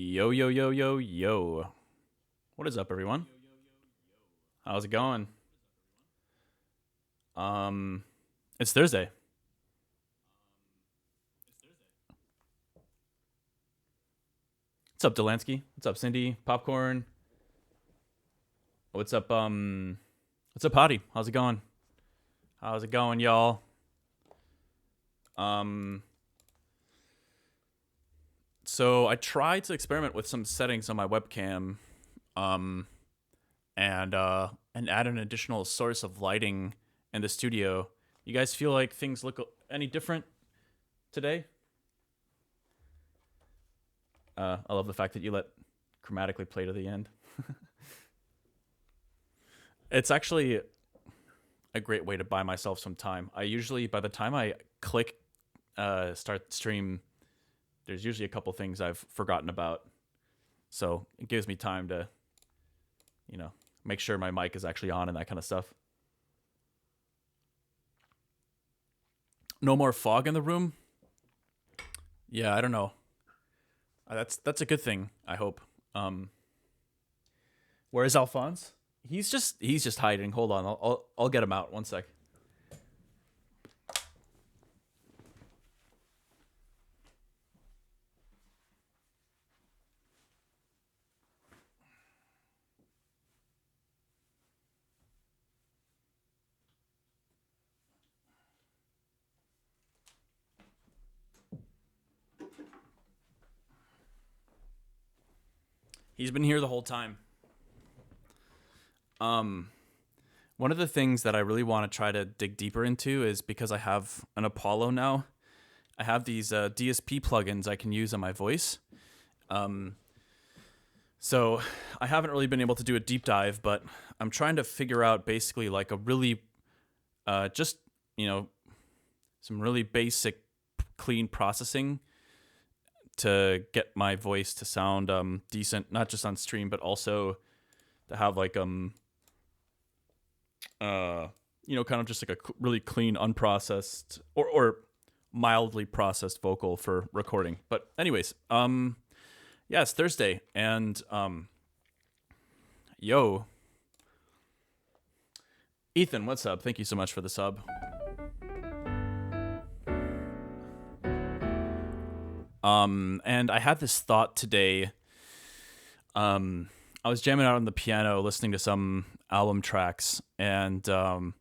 Yo, yo, yo, yo, yo. What is up, everyone? How's it going? Um, it's Thursday. What's up, Delansky? What's up, Cindy? Popcorn? What's up, what's up, Potty? How's it going? How's it going, y'all? Um, so I tried to experiment with some settings on my webcam, um, and add an additional source of lighting in the studio. You guys feel like things look any different today? I love the fact that you let chromatically play to the end. It's actually a great way to buy myself some time. I usually, by the time I click start stream, there's usually a couple things I've forgotten about. So it gives me time to, make sure my mic is actually on and that kind of stuff. No more fog in the room. Yeah, I don't know. That's a good thing. I hope. Where is Alphonse? He's just hiding. Hold on, I'll get him out. One sec. He's been here the whole time. Um, One of the things that I really want to try to dig deeper into is because I have an Apollo now. I have these DSP plugins I can use on my voice. Um, so I haven't really been able to do a deep dive, but I'm trying to figure out basically like a really, just some really basic, clean processing to get my voice to sound decent, not just on stream, but also to have like kind of just like a really clean, unprocessed or mildly processed vocal for recording. But anyways, yeah, it's Thursday, and yo, Ethan, what's up? Thank you so much for the sub. And I had this thought today. I was jamming out on the piano, listening to some album tracks, and there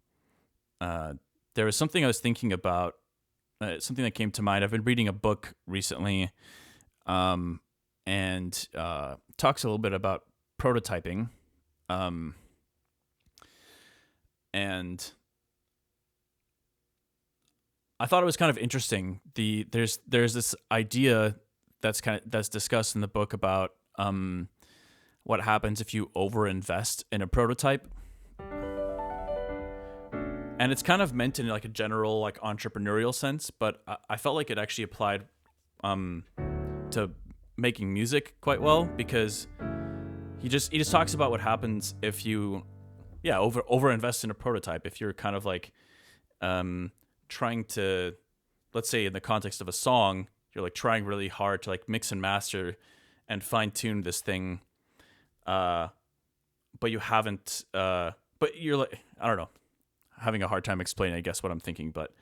was something I was thinking about. Something that came to mind. I've been reading a book recently, and talks a little bit about prototyping, and I thought it was kind of interesting. There's this idea that's discussed in the book about what happens if you overinvest in a prototype. And it's kind of meant in like a general like entrepreneurial sense, but I felt like it actually applied to making music quite well, because he just talks about what happens if you overinvest in a prototype. If you're kind of like trying to, let's say in the context of a song, you're like trying really hard to like mix and master and fine tune this thing, but you haven't but you're like, I don't know, having a hard time explaining, I guess, what I'm thinking, but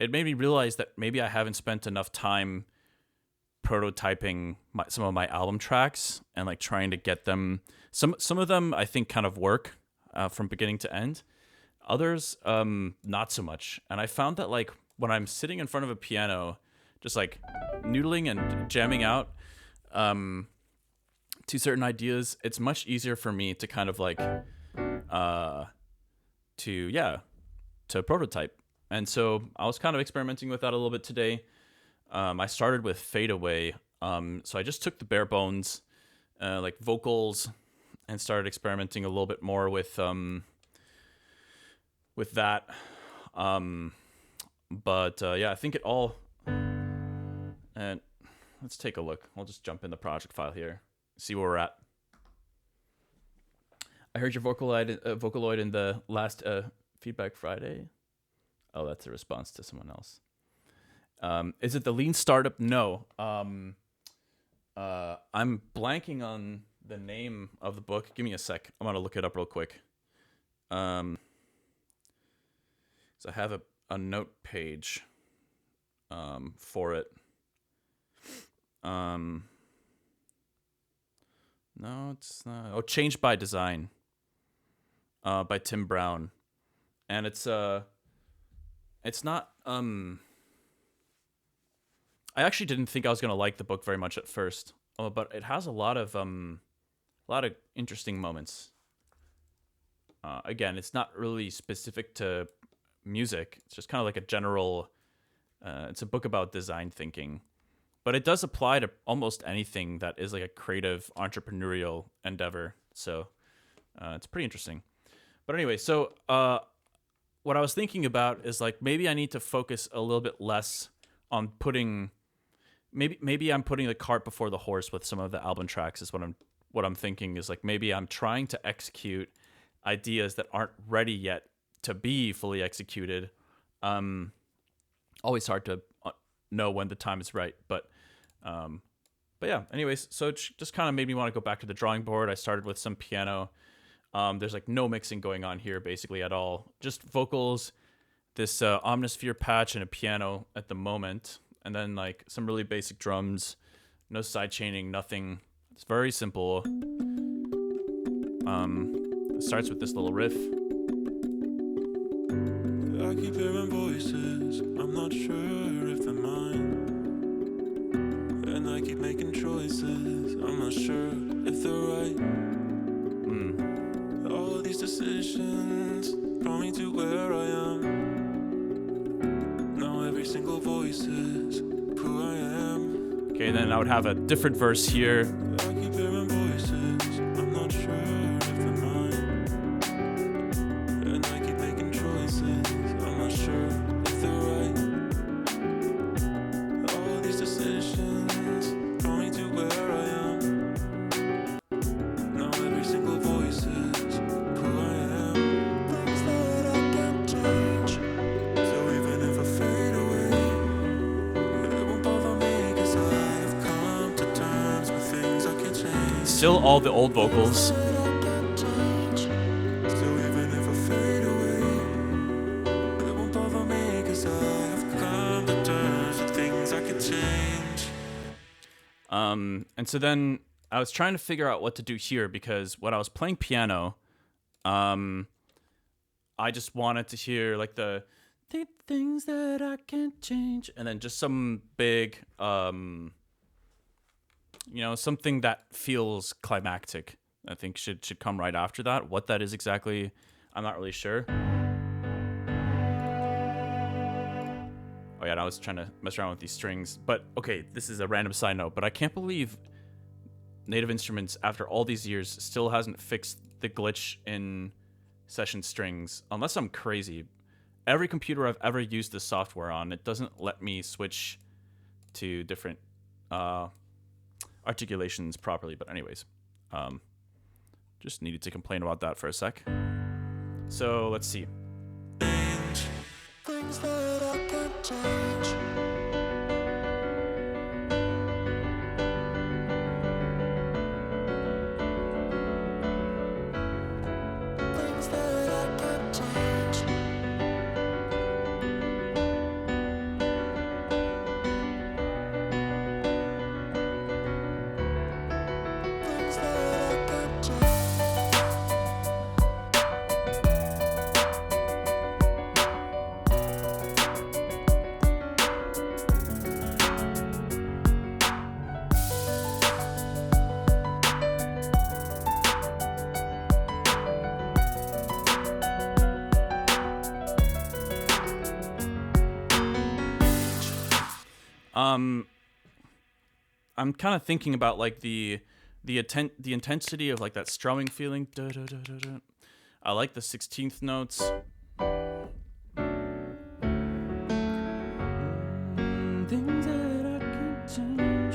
it made me realize that maybe I haven't spent enough time prototyping some of my album tracks and like trying to get them. Some of them I think kind of work from beginning to end. Others, not so much. And I found that like when I'm sitting in front of a piano, just like noodling and jamming out to certain ideas, it's much easier for me to kind of like to prototype. And so I was kind of experimenting with that a little bit today. I started with Fade Away. So I just took the bare bones, like vocals, and started experimenting a little bit more with that. But yeah, I think it all. And let's take a look. We'll just jump in the project file here, see where we're at. I heard your Vocaloid in the last Feedback Friday. Oh, that's a response to someone else. Is it the Lean Startup? No. I'm blanking on the name of the book. Give me a sec. I'm gonna look it up real quick. So I have a note page for it. No, it's not. Oh, Changed by Design by Tim Brown. And it's not I actually didn't think I was going to like the book very much at first. But it has a lot of interesting moments. Again, it's not really specific to music. It's just kind of like a general it's a book about design thinking. But it does apply to almost anything that is like a creative entrepreneurial endeavor. So it's pretty interesting. But anyway, so what I was thinking about is like maybe I need to focus a little bit less on putting maybe I'm putting the cart before the horse with some of the album tracks is what I'm thinking is like maybe I'm trying to execute ideas that aren't ready yet to be fully executed. Always hard to know when the time is right, but yeah, anyways, so it just kind of made me want to go back to the drawing board. I started with some piano. There's like no mixing going on here basically at all. Just vocals, this Omnisphere patch and a piano at the moment. And then like some really basic drums, no side chaining, nothing. It's very simple. It starts with this little riff. I keep hearing voices, I'm not sure if they're mine. And I keep making choices, I'm not sure if they're right. All of these decisions brought me to where I am. Now every single voice is who I am. Okay, then I would have a different verse here. I keep hearing voices, I'm not sure if they're mine. And I keep making choices, I'm not sure if they're right. All of these decisions brought me to where I am. Now every single voice is who I am. Things that I can't change. So even if I fade away, it won't bother me, 'cause I have come to terms with things I can't change. Still all the old vocals. Things that I can't change. So even if I fade away, it won't bother me, 'cause I have come to terms with things I can change. And so then I was trying to figure out what to do here because when I was playing piano, I just wanted to hear like the things that I can't change, and then just some big, something that feels climactic. I think should come right after that. What that is exactly, I'm not really sure. Oh yeah, and I was trying to mess around with these strings. But okay, this is a random side note, but I can't believe Native Instruments, after all these years, still hasn't fixed the glitch in session strings. Unless I'm crazy. Every computer I've ever used this software on, it doesn't let me switch to different articulations properly. But anyways, just needed to complain about that for a sec. So let's see. Things that I can't change. Things that I can't change. Things that I can't change. I'm kind of thinking about like the intensity of like that strumming feeling. I like the 16th notes. Things that I can't change.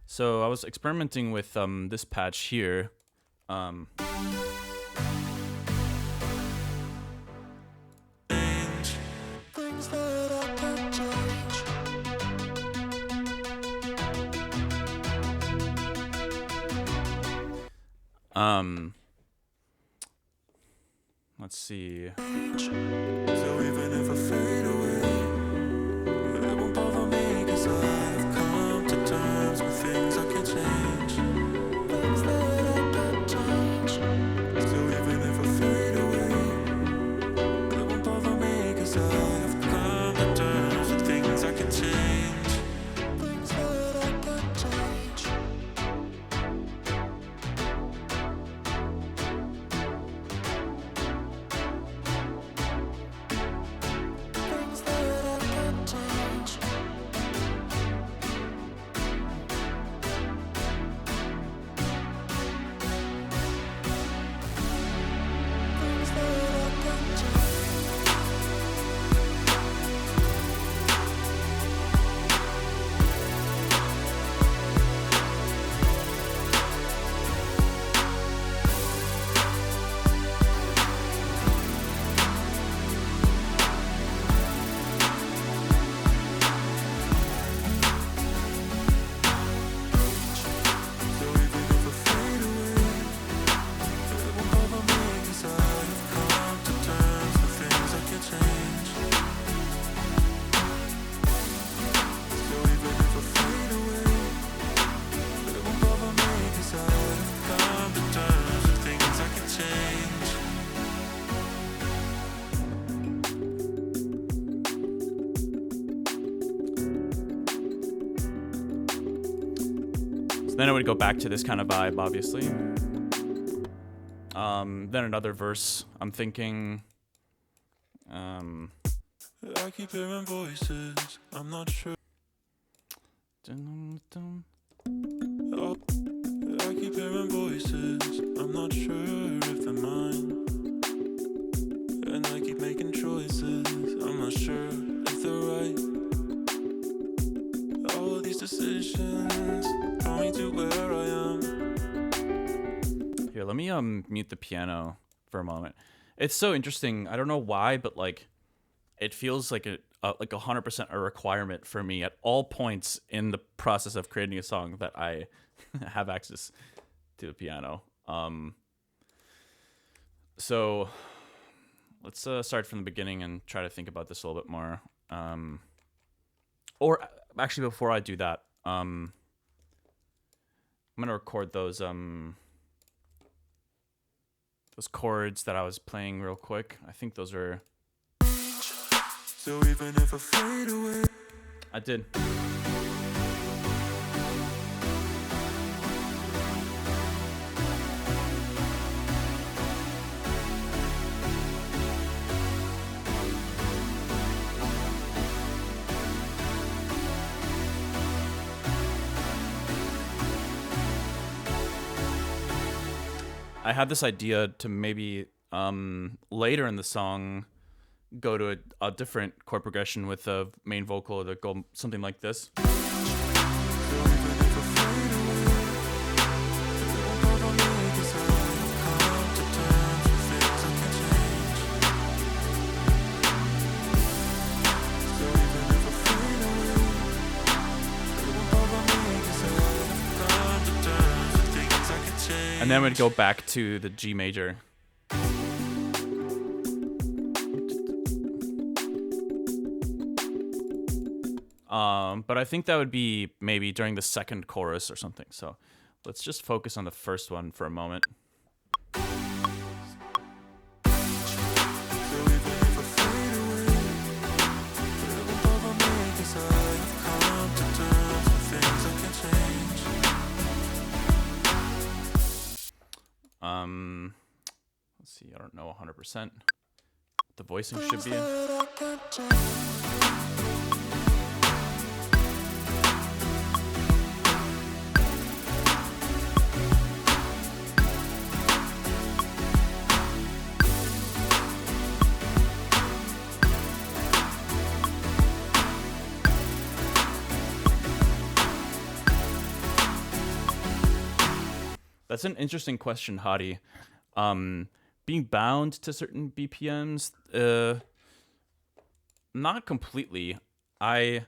So I was experimenting with this patch here. Things that I can't change. Um, let's see. So even if I fade away, it won't bother me, 'cause I've come to terms with things I can change. Things that I can change. So even if I fade away, it won't bother me, 'cause I've come to terms with things I can change. Things that I can change. Things that I can change. Things that I can change. So even if I fade away, it won't bother me, 'cause I've come to terms with things I can change. So even if I fade away, it won't bother me, 'cause I've come to terms with things I can change. So then I would go back to this kind of vibe, obviously. Then another verse. I'm thinking. I keep hearing voices, I'm not sure. Dun, dun. Oh, I keep hearing voices, I'm not sure if they're mine. And I keep making choices, I'm not sure if they're right. All of these decisions brought me to where I am. Here, let me mute the piano for a moment. It's so interesting. I don't know why, but like, it feels like like 100% a requirement for me at all points in the process of creating a song that I have access to the piano. So let's start from the beginning and try to think about this a little bit more. Or actually, before I do that, I'm gonna record those chords that I was playing real quick. I think those are. So even if I fade away, I did. I had this idea to maybe later in the song go to a different chord progression with a main vocal that go something like this. so even if I fade away, it won't bother me, 'cause I've come to terms with things I can change. So even if I fade away, it won't bother me, 'cause I've come to terms with things I can change. And then we'd go back to the G major. But I think that would be maybe during the second chorus or something. So let's just focus on the first one for a moment. So even if I fade away, it won't bother me, 'cause I've come to terms with things I can change. Let's see, I don't know 100%. The voicing should be. That I can change. That's an interesting question, Hadi. Being bound to certain BPMs, not completely. I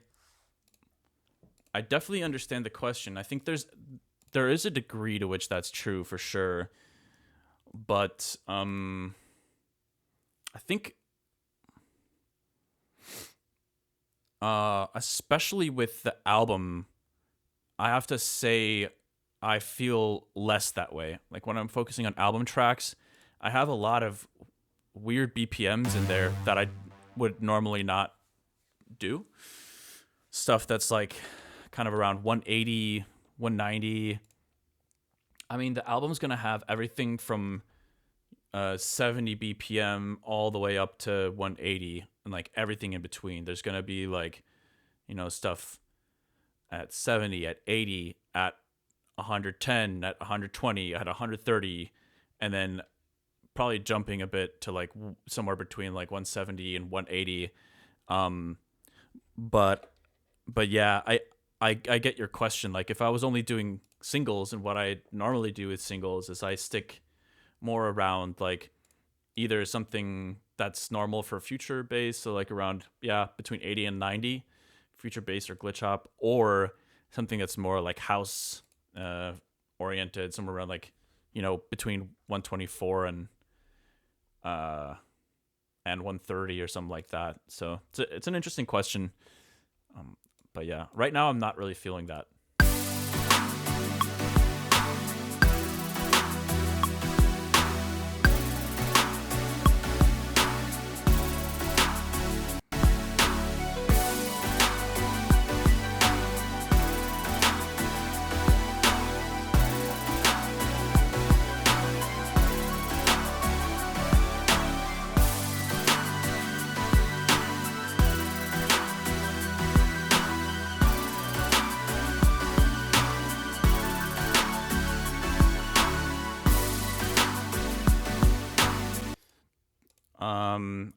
definitely understand the question. I think there is a degree to which that's true for sure. but I think especially with the album, I have to say I feel less that way. Like when I'm focusing on album tracks, I have a lot of weird BPMs in there that I would normally not do. Stuff that's like kind of around 180, 190. I mean, the album's going to have everything from 70 BPM all the way up to 180 and like everything in between. There's going to be like, stuff at 70, at 80, at 110, at 120, at 130, and then probably jumping a bit to like somewhere between like 170 and 180. But yeah, I get your question. Like if I was only doing singles, and what I normally do with singles is I stick more around like either something that's normal for future bass, so like around between 80 and 90 future bass or glitch hop, or something that's more like house oriented, somewhere around like between 124 and 130 or something like that. So it's an interesting question, but yeah, right now I'm not really feeling that.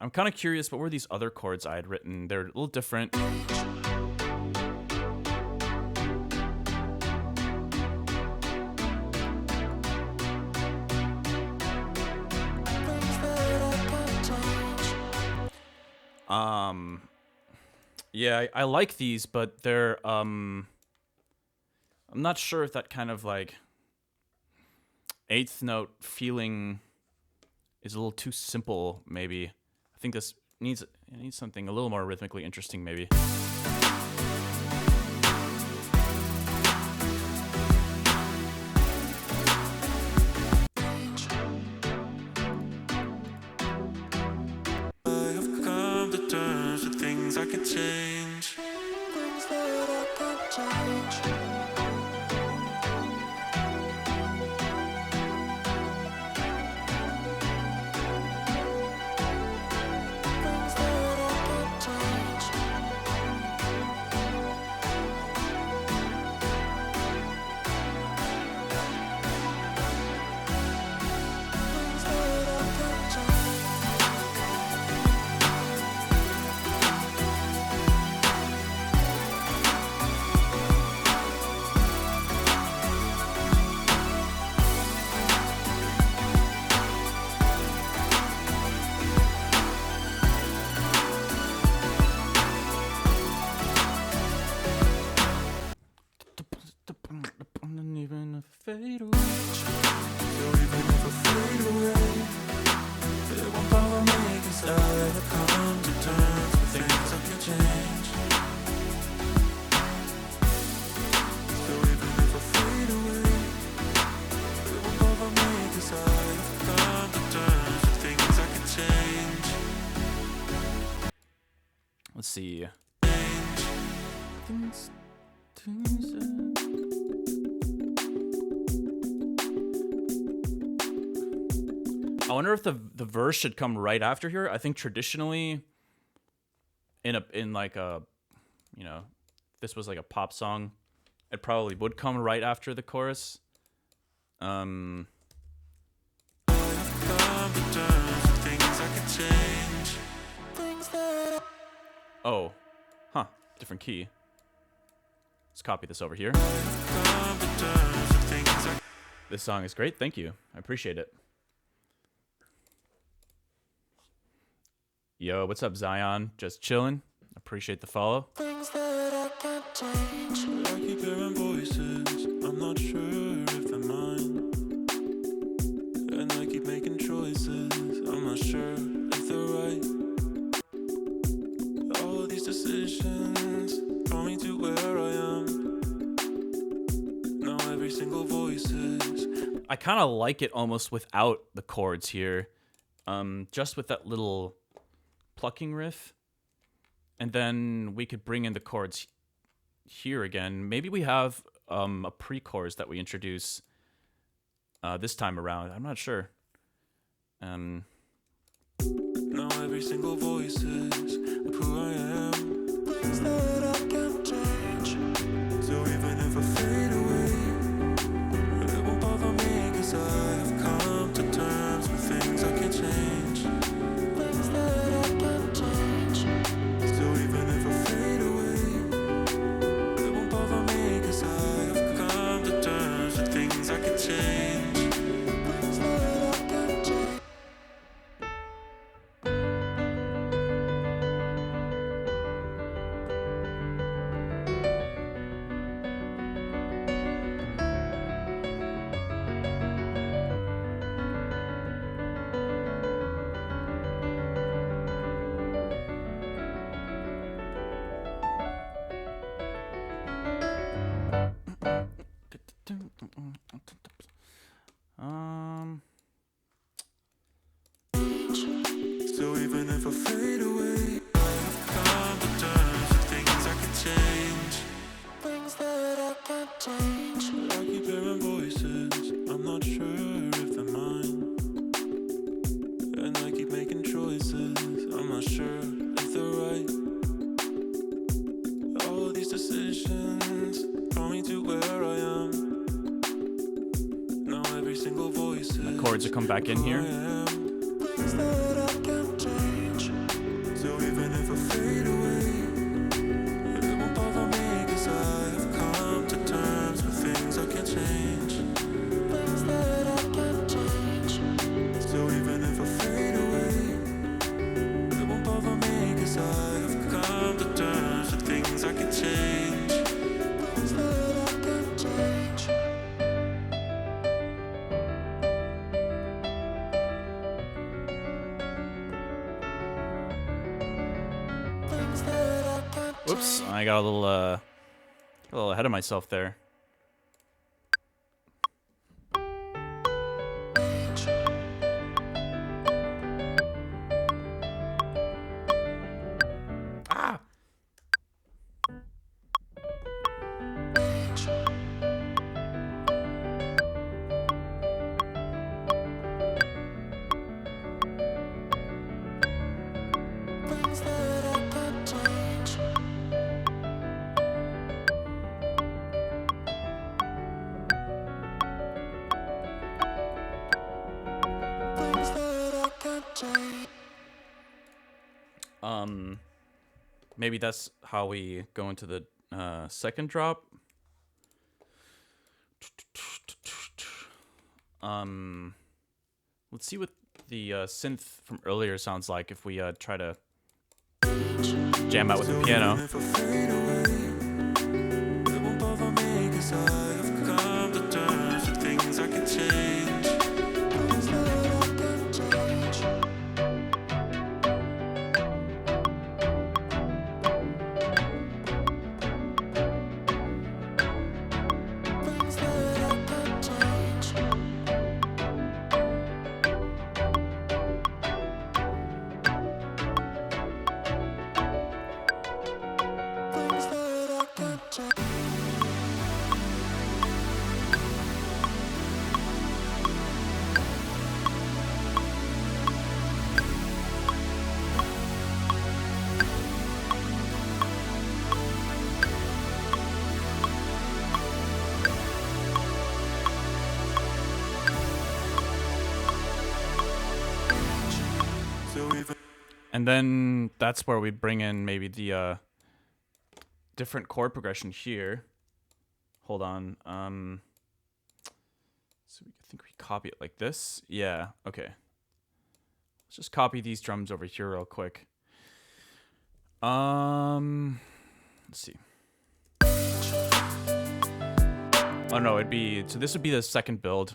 I'm kind of curious, what were these other chords I had written? They're a little different. Yeah, I like these, but they're I'm not sure if that kind of like eighth note feeling is a little too simple, maybe. I think this needs something a little more rhythmically interesting, maybe. I have come to terms with things I can change. Things that I can change. Fade away. So even if I fade away, it won't bother me, 'cause I have come to terms with things I can change. So even if I fade away, it won't bother me, 'cause I have come to terms with things I can change. Let's see. I wonder if the verse should come right after here. I think traditionally, in like a, this was like a pop song, it probably would come right after the chorus. Come to terms with things I can change. Things that Oh, different key. Let's copy this over here. come to terms with things I This song is great. Thank you. I appreciate it. Yo, what's up, Zion? Just chilling. Appreciate the follow. things that I can't change. I keep hearing voices, I'm not sure if they're mine. And I keep sure if they're right. All these decisions brought me to where I am. Now every single voice is. I kind of like it almost without the chords here, just with that little plucking riff, and then we could bring in the chords here again. Maybe we have a pre-chorus that we introduce this time around. I'm not sure. Now every single voice is of who I am. Things that I can't change. So even if I fade away, it won't bother me, 'cause I've come to terms with things I can't change. Things that I can't change. So even if I fade away, it won't bother me, 'cause I've come to terms with things I can change. Things that I can't change. So even if I fade away, I've come to terms with things I can change. Things that I can't change. I keep hearing voices, I'm not sure if they're mine. And I keep making choices, I'm not sure if they're right. All these decisions brought me to where I am. Now every single voice is The chords will come back in here. things that I can't change. So even if I fade away, it won't bother me, 'cause I've come to terms with things I can't change. Things that I can't change. So even if I fade away, it won't bother me, 'cause I've come to terms with things I can change. Things that I can't change. Things that I can't Whoops, I got a little ahead of myself there. Ah! Things that I can't change. Things that I can't change. Maybe that's how we go into the second drop. Let's see what the synth from earlier sounds like if we try to jam out with the piano. If I fade away, it won't bother me, 'cause I've come to terms with things I can change. Things that I can't change. Things that I can't change. Things that I can't change. So even And then that's where we bring in maybe the different chord progression here. Hold on. So I think we copy it like this. Yeah, okay. Let's just copy these drums over here real quick. Let's see. Oh no, it'd be, so this would be the second build.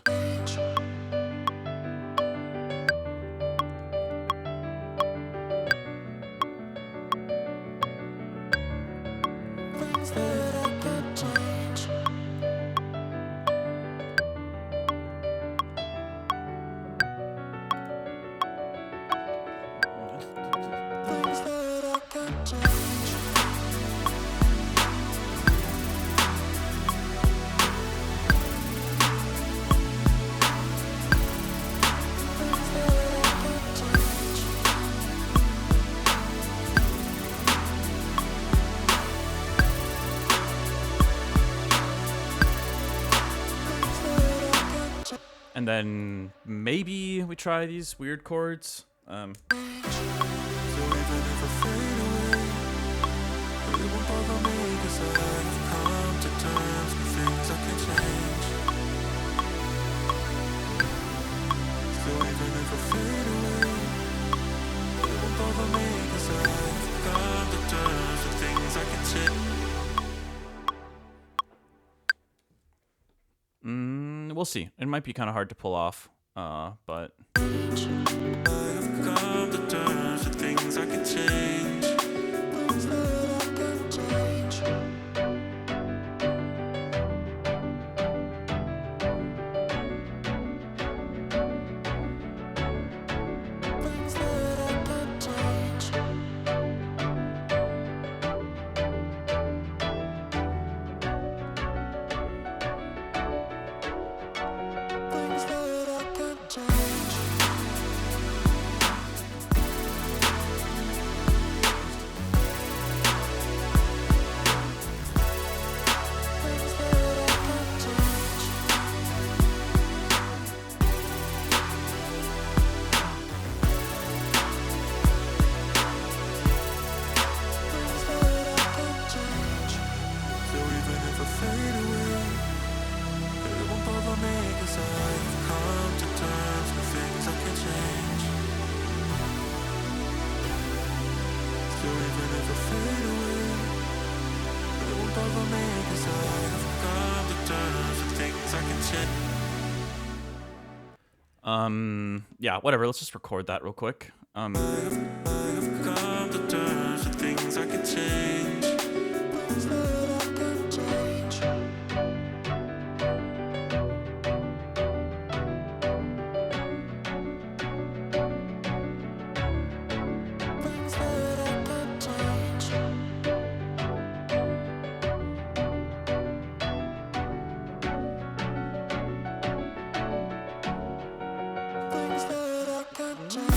And then maybe we try these weird chords. So even if I fade away, it won't bother me 'cause I've come to terms with things I can change. So even if I fade away, it won't bother me 'cause I've come to terms with things I can change. We'll see. It might be kind of hard to pull off, but I've come to terms with things I can change. Things that I can change. Things that I can change. Things that I can change. Things that I can change. Things that I can change. So even if I fade away, it won't bother me 'cause I've come to terms with things I can change. So even if I fade away, it won't bother me 'cause I've come to terms with things I can change. yeah, whatever. Let's just record that real quick. I've come to terms with things I can change. Things that I can change. Things that I can change. Things that I can change. Things that I can change.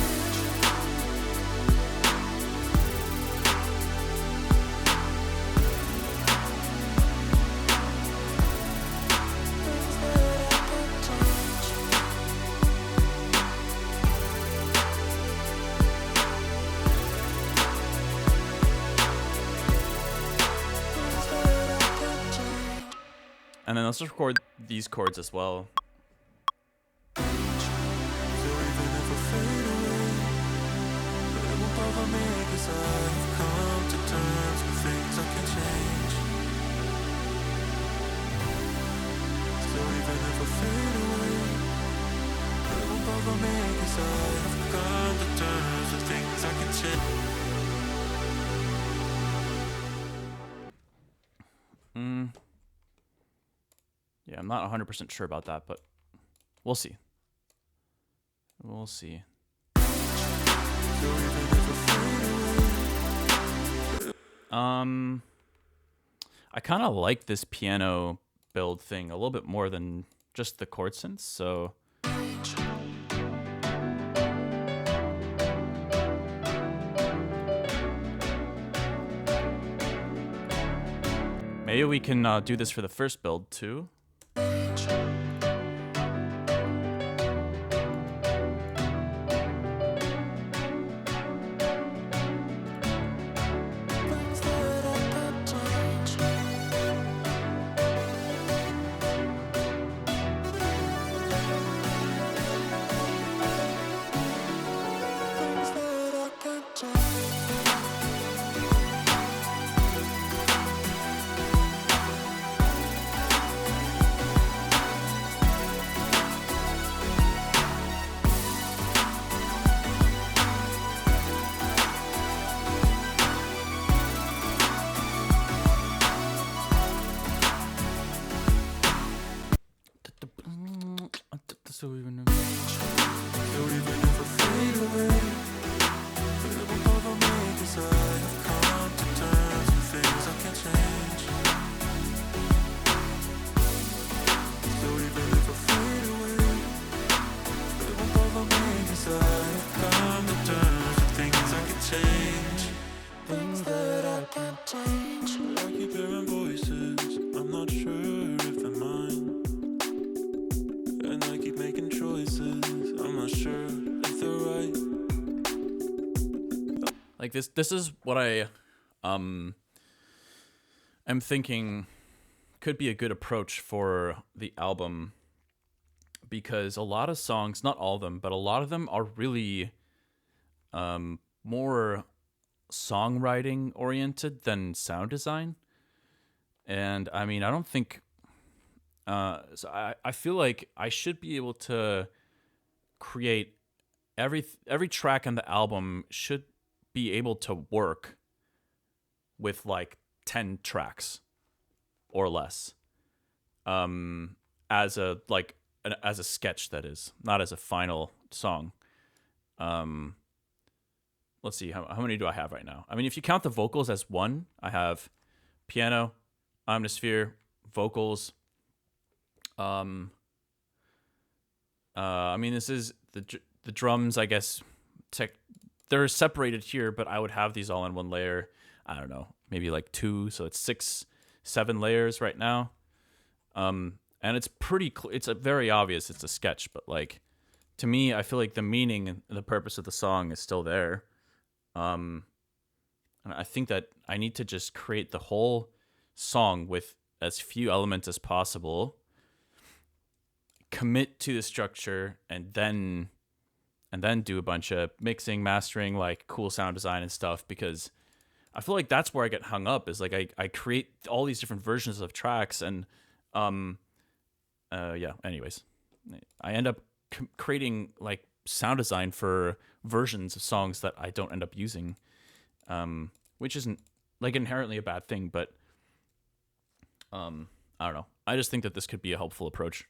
Things that I can change. And then let's just record these chords as well. So even if I fade away, it won't bother me 'cause I've come to terms with things I can change. So even if I fade away, it won't bother me 'cause I've come to terms with things I can change. Yeah, I'm not 100% sure about that, but we'll see. We'll see. So even if I fade away, I kind of like this piano build thing a little bit more than just the chord synths, so maybe we can do this for the first build too. things that I can change. Things that I can change. So even So even if I fade away, it won't bother me 'cause I've come to terms with things I can change. So even if I fade away, it won't bother me 'cause I've come to terms with things I can change. Things that I can change. I keep hearing voices, I'm not sure if they're mine. And I keep making Like this is what I um am thinking could be a good approach for the album, because a lot of songs, not all of them, but a lot of them are really more songwriting oriented than sound design. And I mean, I don't think so I feel like I should be able to create every track on the album should be able to work with like 10 tracks or less, as a like as a sketch, that is, not as a final song. um let's see, how many do I have right now? I mean, if you count the vocals as one, I have piano, omnisphere, vocals. I mean, this is the drums, I guess. They're separated here, but I would have these all in one layer. I don't know, maybe like two, so it's 7 layers right now. And it's pretty. It's a very obvious. It's a sketch, but like, to me, I feel like the meaning and the purpose of the song is still there. And I think that I need to just create the whole song with as few elements as possible, commit to the structure, and then do a bunch of mixing, mastering, like cool sound design and stuff, because I feel like that's where I get hung up, is like I create all these different versions of tracks, and yeah, anyways, I end up creating like sound design for versions of songs that I don't end up using, which isn't like inherently a bad thing, but I don't know. I just think that this could be a helpful approach.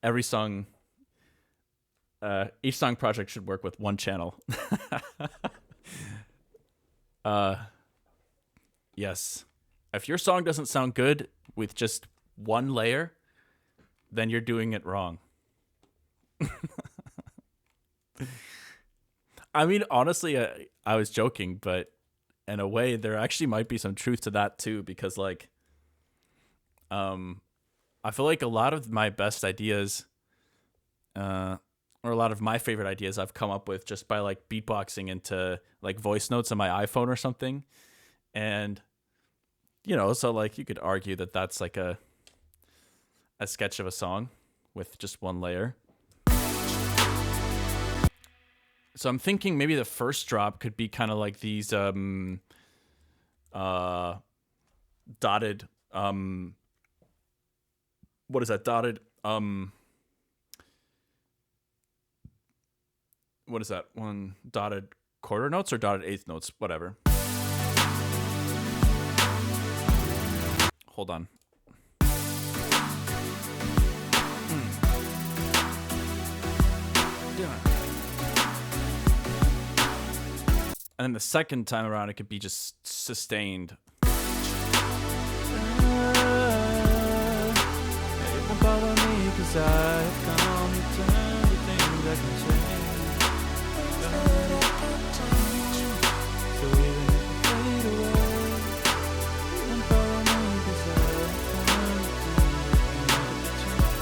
Every song, each song project should work with one channel. Yes. If your song doesn't sound good with just one layer, then you're doing it wrong. I mean, honestly, I was joking, but in a way, there actually might be some truth to that too, because like, I feel like a lot of my best ideas, or a lot of my favorite ideas, I've come up with just by like beatboxing into like voice notes on my iPhone or something. And, so like you could argue that that's like a sketch of a song with just one layer. So I'm thinking maybe the first drop could be kind of like these dotted what is that? Dotted what is that? One dotted quarter notes or dotted eighth notes, whatever. Hold on. Yeah. And then the second time around, it could be just sustained. It won't bother me, 'cause I've come to terms with things that can change. So even if I fade away, it won't bother me, 'cause I've come to terms.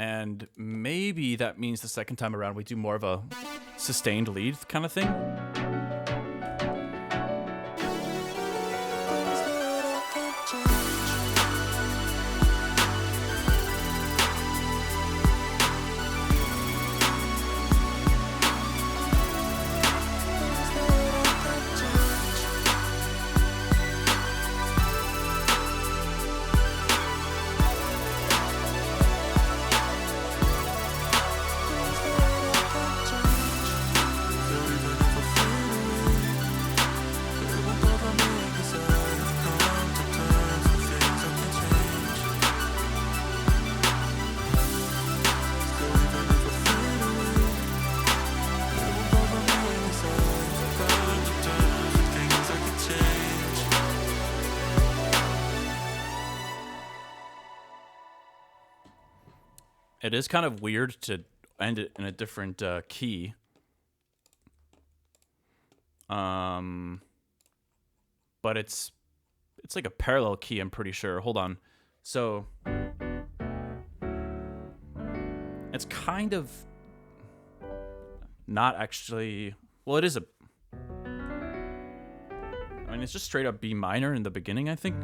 And maybe that means the second time around we do more of a sustained lead kind of thing. It is kind of weird to end it in a different key. But it's like a parallel key, I'm pretty sure. Hold on. So it's kind of not actually, well, it is a, I mean, it's just straight up B minor in the beginning, I think.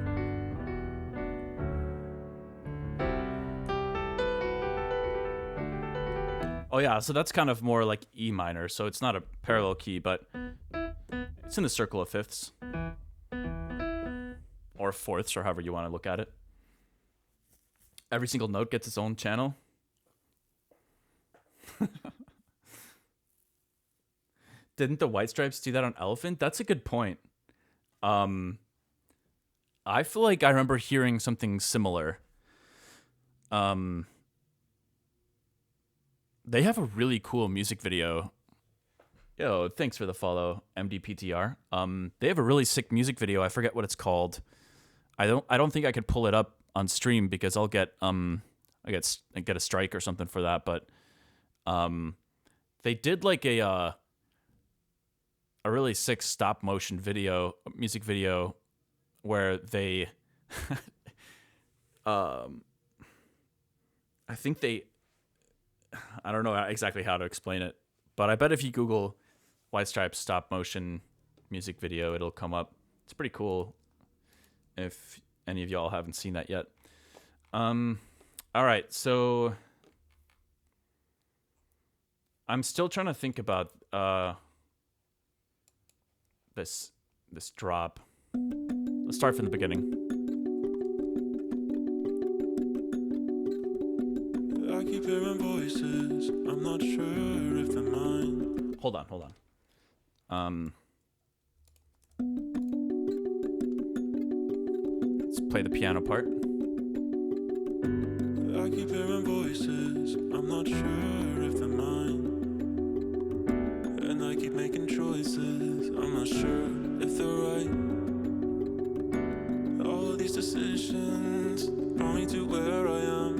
Oh yeah, so that's kind of more like E minor, so it's not a parallel key, but it's in the circle of fifths. Or fourths, or however you want to look at it. Every single note gets its own channel. Didn't the White Stripes do that on Elephant? That's a good point. I feel like I remember hearing something similar. They have a really cool music video. Yo, thanks for the follow, MDPTR. They have a really sick music video. I forget what it's called. I don't think I could pull it up on stream because I'll get I get a strike or something for that. But they did like a really sick stop motion music video, where they, I think I don't know exactly how to explain it, but I bet if you Google White Stripes stop motion music video, it'll come up. It's pretty cool if any of y'all haven't seen that yet. All right, so I'm still trying to think about this drop. Let's start from the beginning. I keep hearing voices, I'm not sure if they're mine. Hold on. Let's play the piano part. I keep hearing voices, I'm not sure if they're mine. And I keep making choices, I'm not sure if they're right. All of these decisions brought me to where I am.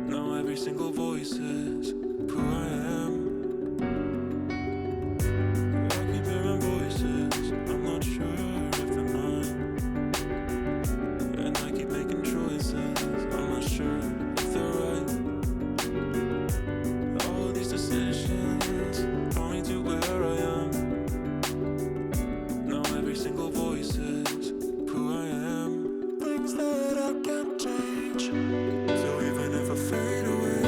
Now every single voice is who I am. I keep hearing voices, I'm not sure if they're mine. And I keep making choices, I'm not sure if they're right. All of these decisions brought me to where I am. Now every single voice is who I am. Things that I can't change. So even if I fade away,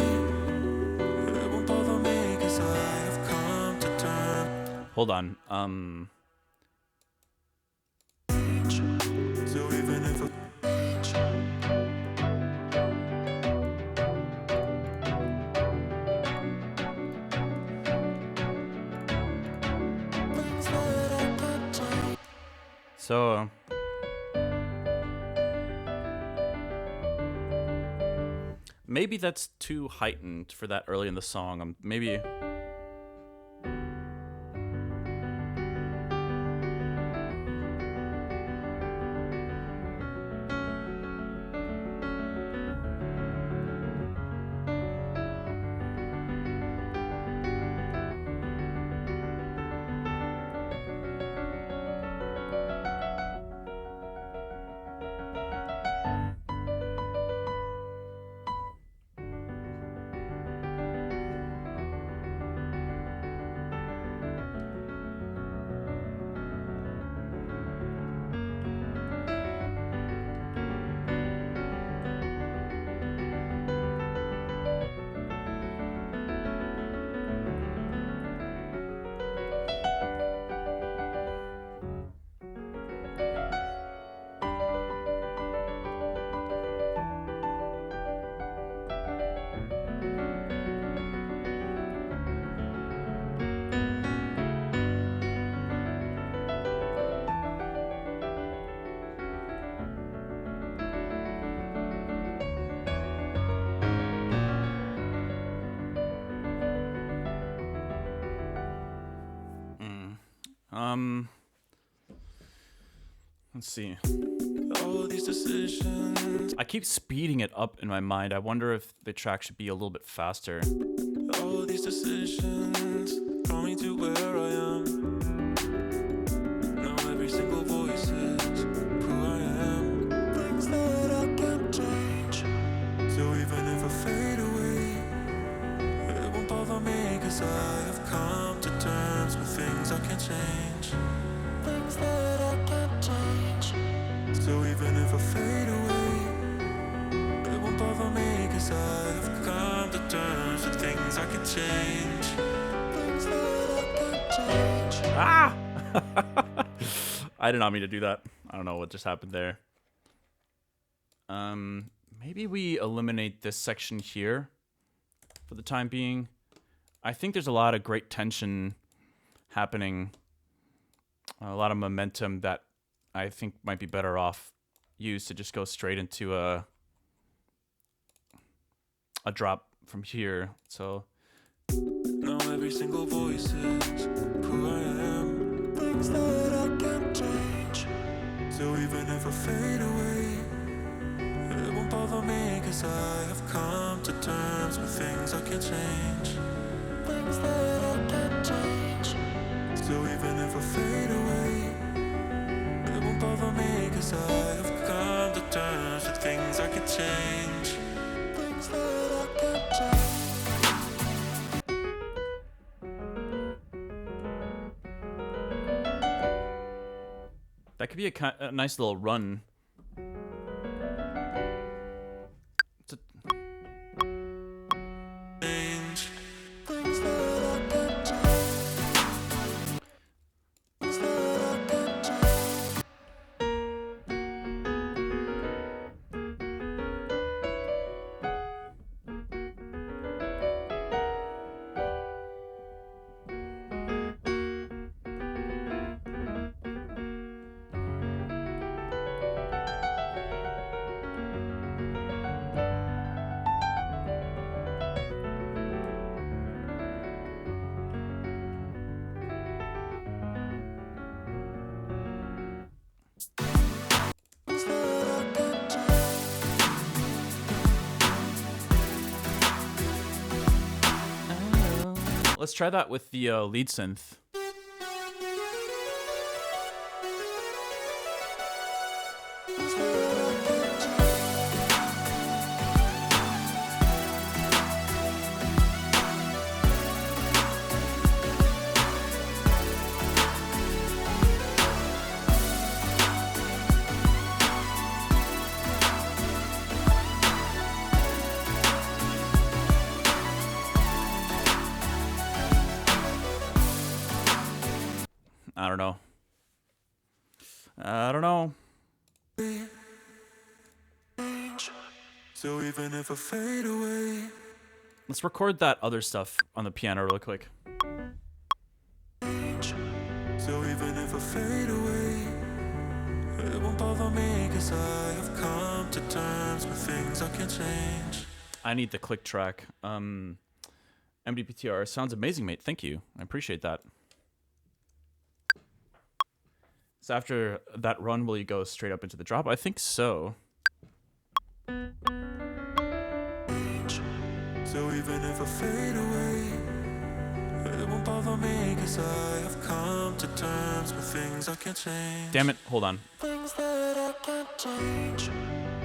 it won't bother me, 'cause I have come to terms. Hold on. So even if I So maybe that's too heightened for that early in the song. Maybe. Let's see. all of these decisions, I keep speeding it up in my mind. I wonder if the track should be a little bit faster. all of these decisions brought me to where I am. Now every single voice is who I am. Things that I can't change. So even if I fade away, it won't bother me, 'cause I have come to terms with things I can't change. Things that I can't change. So even if I fade away, it won't bother me, 'cause I have come to terms with things I can change. Things that I can't change. Ah! I did not mean to do that. I don't know what just happened there. Maybe we eliminate this section here for the time being. I think there's a lot of great tension happening, a lot of momentum that I think might be better off used to just go straight into a drop from here. So Now every single voice is who I am. Things that I can't change. So even if I fade away, it won't bother me, 'cause I have come to terms with things I can't change. Things that I can't change. So even if I fade away, it won't bother me, 'cause I have come to terms with things I can change. Things that I can't change. that could be a nice little run. It's a- Change. Things that I can't change. Things that I can't change. Things that I can't change. Let's try that with the lead synth. Things that I can't change. I don't know. I don't know. So even if I fade away, Let's record that other stuff on the piano real quick. so even if I fade away, it won't bother me, 'cause I have come to terms with things I can't change. I need the click track. MDPTR sounds amazing, mate. Thank you. I appreciate that. So after that run, will you go straight up into the drop? I think so. So even if I fade away, it won't bother me, 'cause I have come to terms with things I can't change. Damn it. Hold on. Things that I can't change.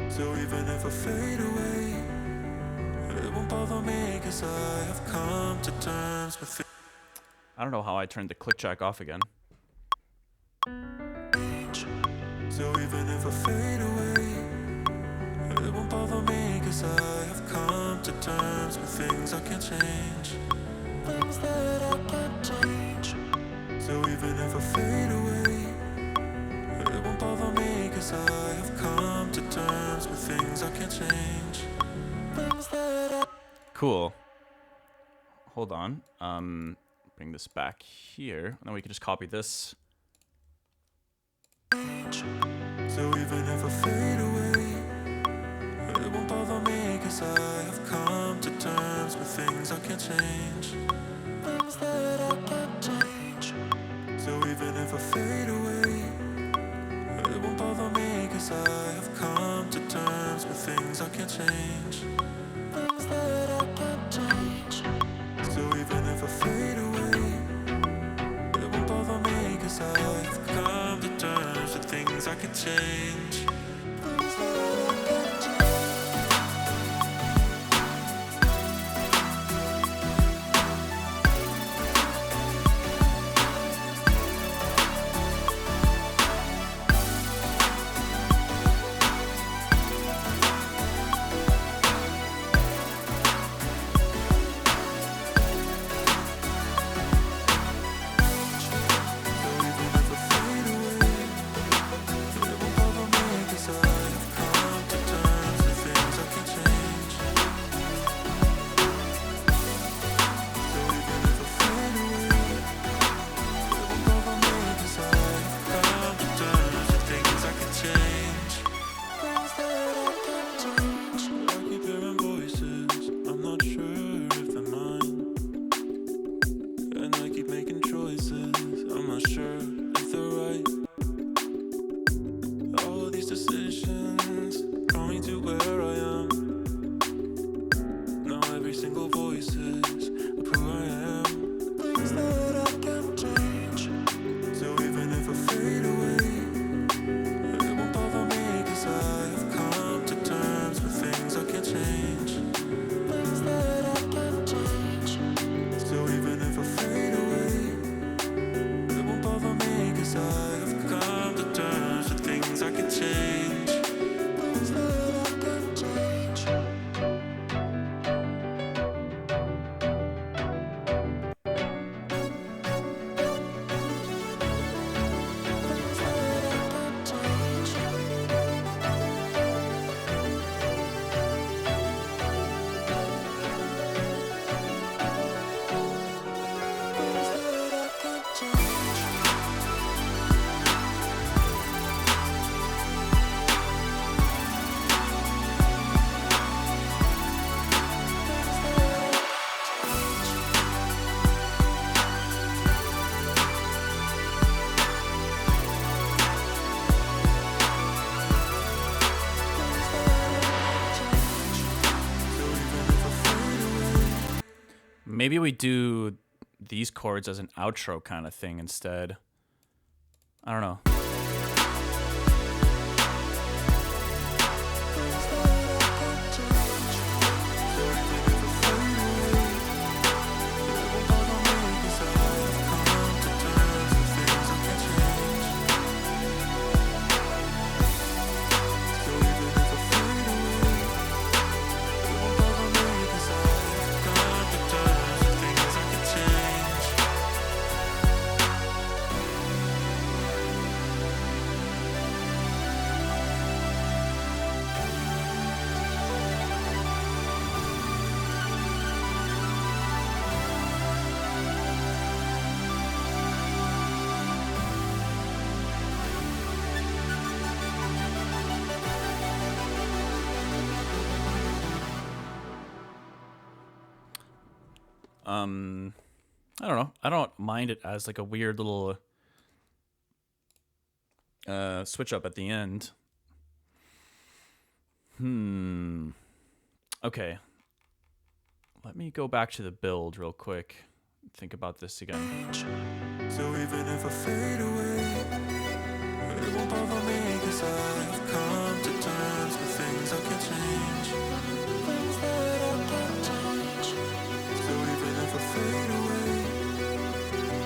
So even if I fade away, it won't bother me, 'cause I have come to terms with things. I don't know how I turned the click track off again. So even if I fade away, it won't bother me, 'cause I have come to terms with things I can't change. Things that I can't change. So even if I fade away, it won't bother me, 'cause I have come to terms with things I can't change. Things that I Cool. Hold on. Bring this back here. And then we can just copy this. change. So even if I fade away, it won't bother me, 'cause I have come to terms with things I can't change. Things that I can't change. So even if I fade away, it won't bother me, 'cause I have come to terms with things I can't change. Things that I can't change. So even if I fade away, maybe we do these chords as an outro kind of thing instead. I don't know. I don't know. I don't mind it as like a weird little switch up at the end. Okay. Let me go back to the build real quick. Think about this again. So even if I fade away, it won't bother me, 'cause I've come to terms with things I can change. Things that I can change. So even if I fade away,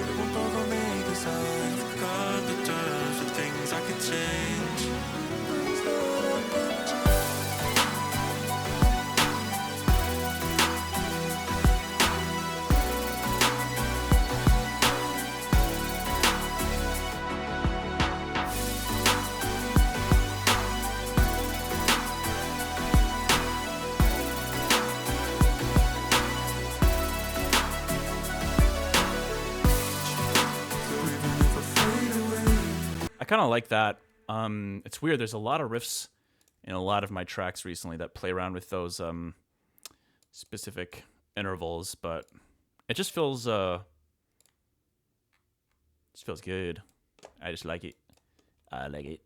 it won't bother me, 'cause I've come to terms with things I can change. Things that I can change. I kind of like that. It's weird. There's a lot of riffs in a lot of my tracks recently that play around with those specific intervals, but it just feels good. I just like it. I like it.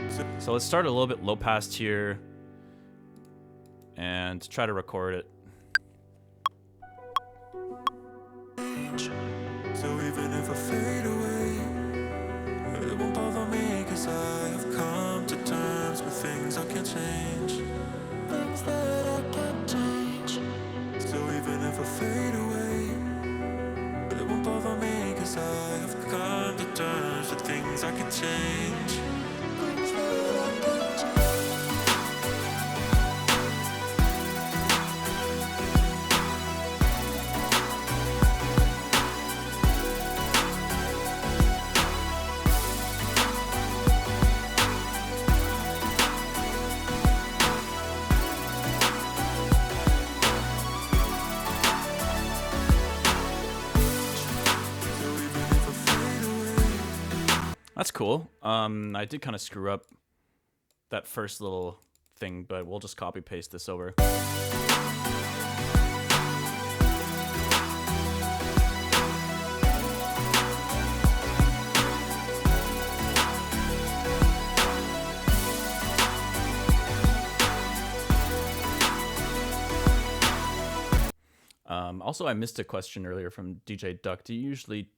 So let's start a little bit low pass here and try to record it. So even if I fade away, it won't bother me, 'cause I've come to terms with things I can change. Things that I can change. So even if I fade away, it won't bother me, 'cause I've come to terms with things I can change. Things that I can change. That's cool. I did kind of screw up that first little thing, but we'll just copy paste this over. Also, I missed a question earlier from DJ Duck. Do you usually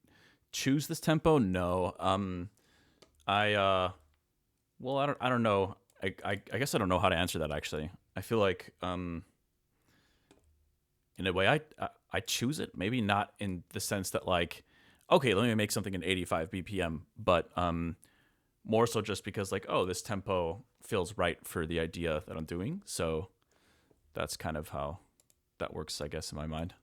choose this tempo? No. I don't know. I guess I don't know how to answer that, actually. I feel like in a way I choose it, maybe not in the sense that like, okay, let me make something in 85 BPM, but more so just because like, oh, this tempo feels right for the idea that I'm doing. So that's kind of how that works, I guess, in my mind.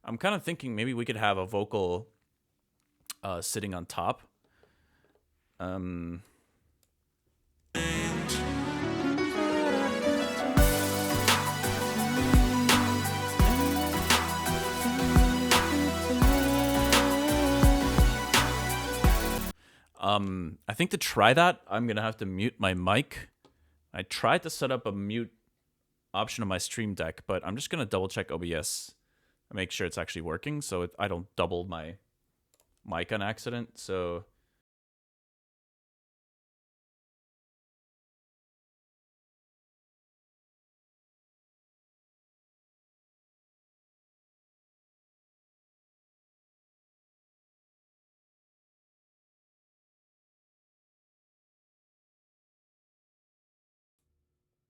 I'm kind of thinking maybe we could have a vocal sitting on top. I think to try that, I'm gonna have to mute my mic. I tried to set up a mute option on my Stream Deck, but I'm just gonna double check OBS and make sure it's actually working, so I don't double my mic on accident. So.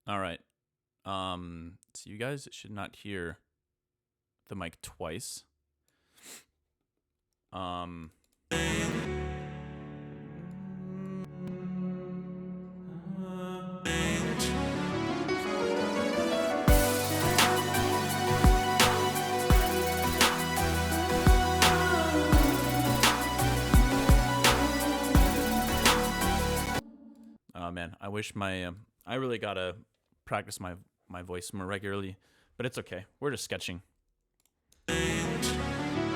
All right. So you guys should not hear the mic twice. Oh man, I wish my I really gotta practice my voice more regularly, but it's okay. We're just sketching. It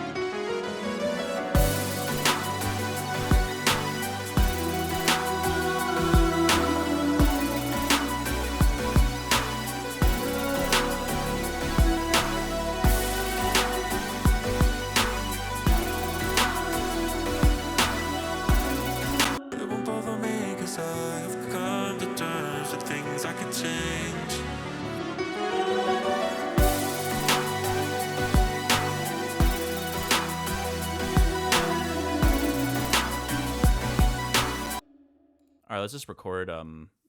won't bother me 'cause I've come to terms with things I can change. All right, let's just record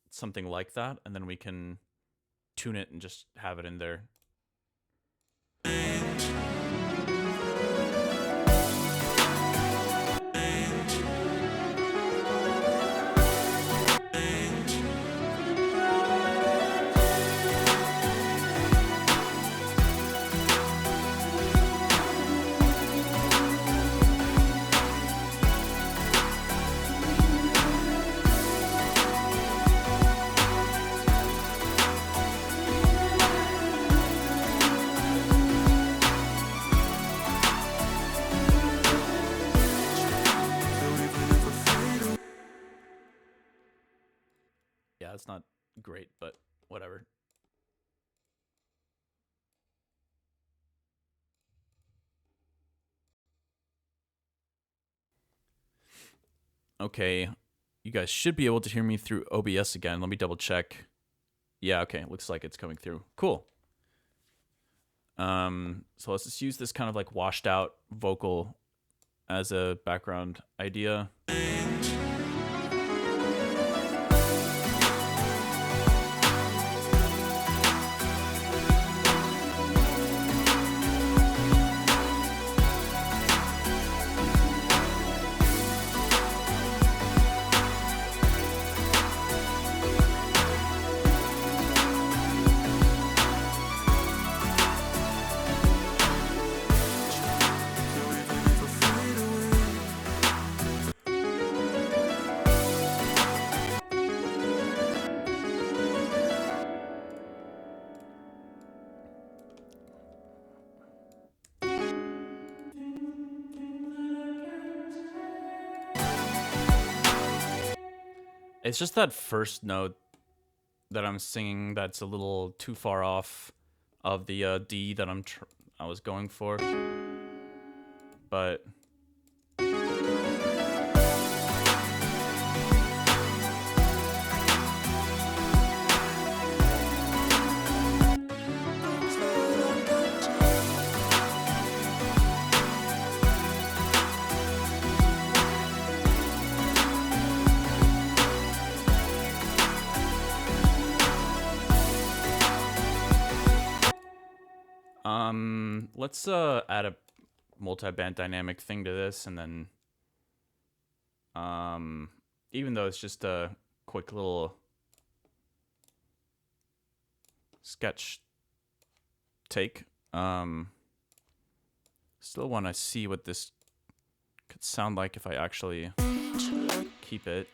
something like that, and then we can tune it and just have it in there. Yeah, it's not great, but whatever. Okay, you guys should be able to hear me through OBS again. Let me double check. Yeah, okay, looks like it's coming through. Cool. So let's just use this kind of like washed out vocal as a background idea. It's just that first note that I'm singing that's a little too far off of the D that I was going for. But let's add a multi-band dynamic thing to this, and then even though it's just a quick little sketch take, still want to see what this could sound like if I actually keep it.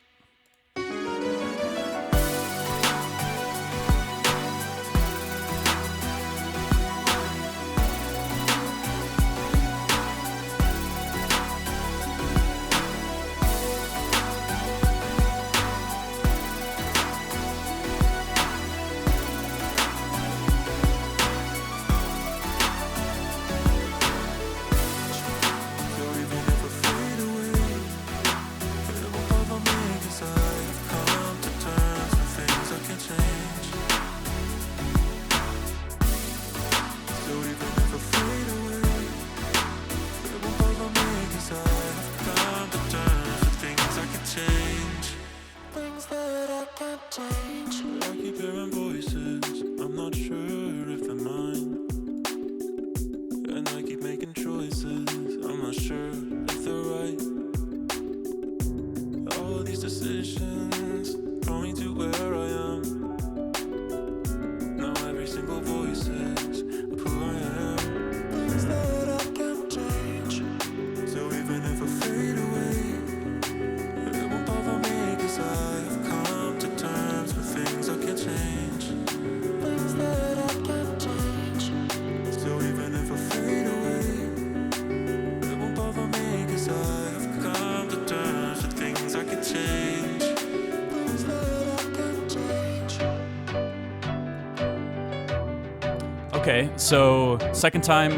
making choices. I'm not sure if they're right. All these decisions brought me to where I am. Now every single voice is of who I am. Things that I can't change. So even if I fade away, it won't bother me, 'cause I've come to terms with things I can't change. Things that I can't change. So even if I fade away, it won't bother me, 'cause I've come to terms with things I can change. Things that I can't change. Okay, so second time,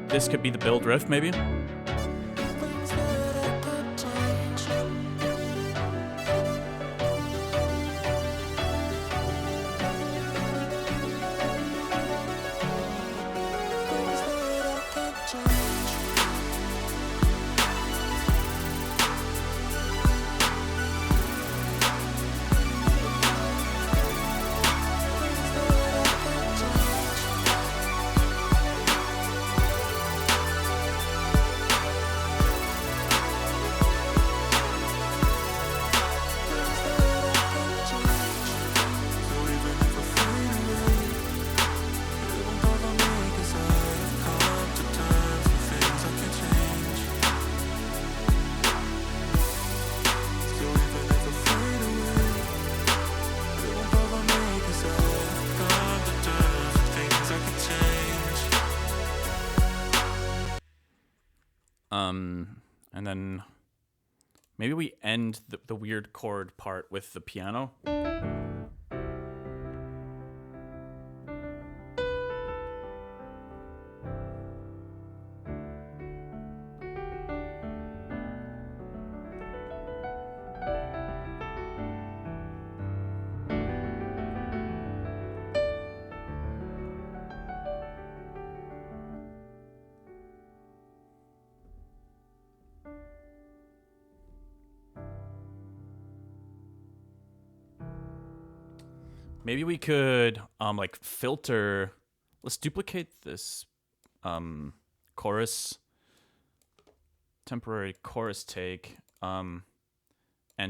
this could be the build riff, maybe? Things that I can't change. Things that I can't change. Things that I can't change. Things that I can't change. So even if I fade away, it won't bother me, 'cause I've come to terms with things I can change. So even if I fade away, it won't bother me, 'cause I've come to terms with things I can change. And then maybe we end the weird chord part with the piano. Maybe we could like filter. Let's duplicate this chorus, temporary chorus take, and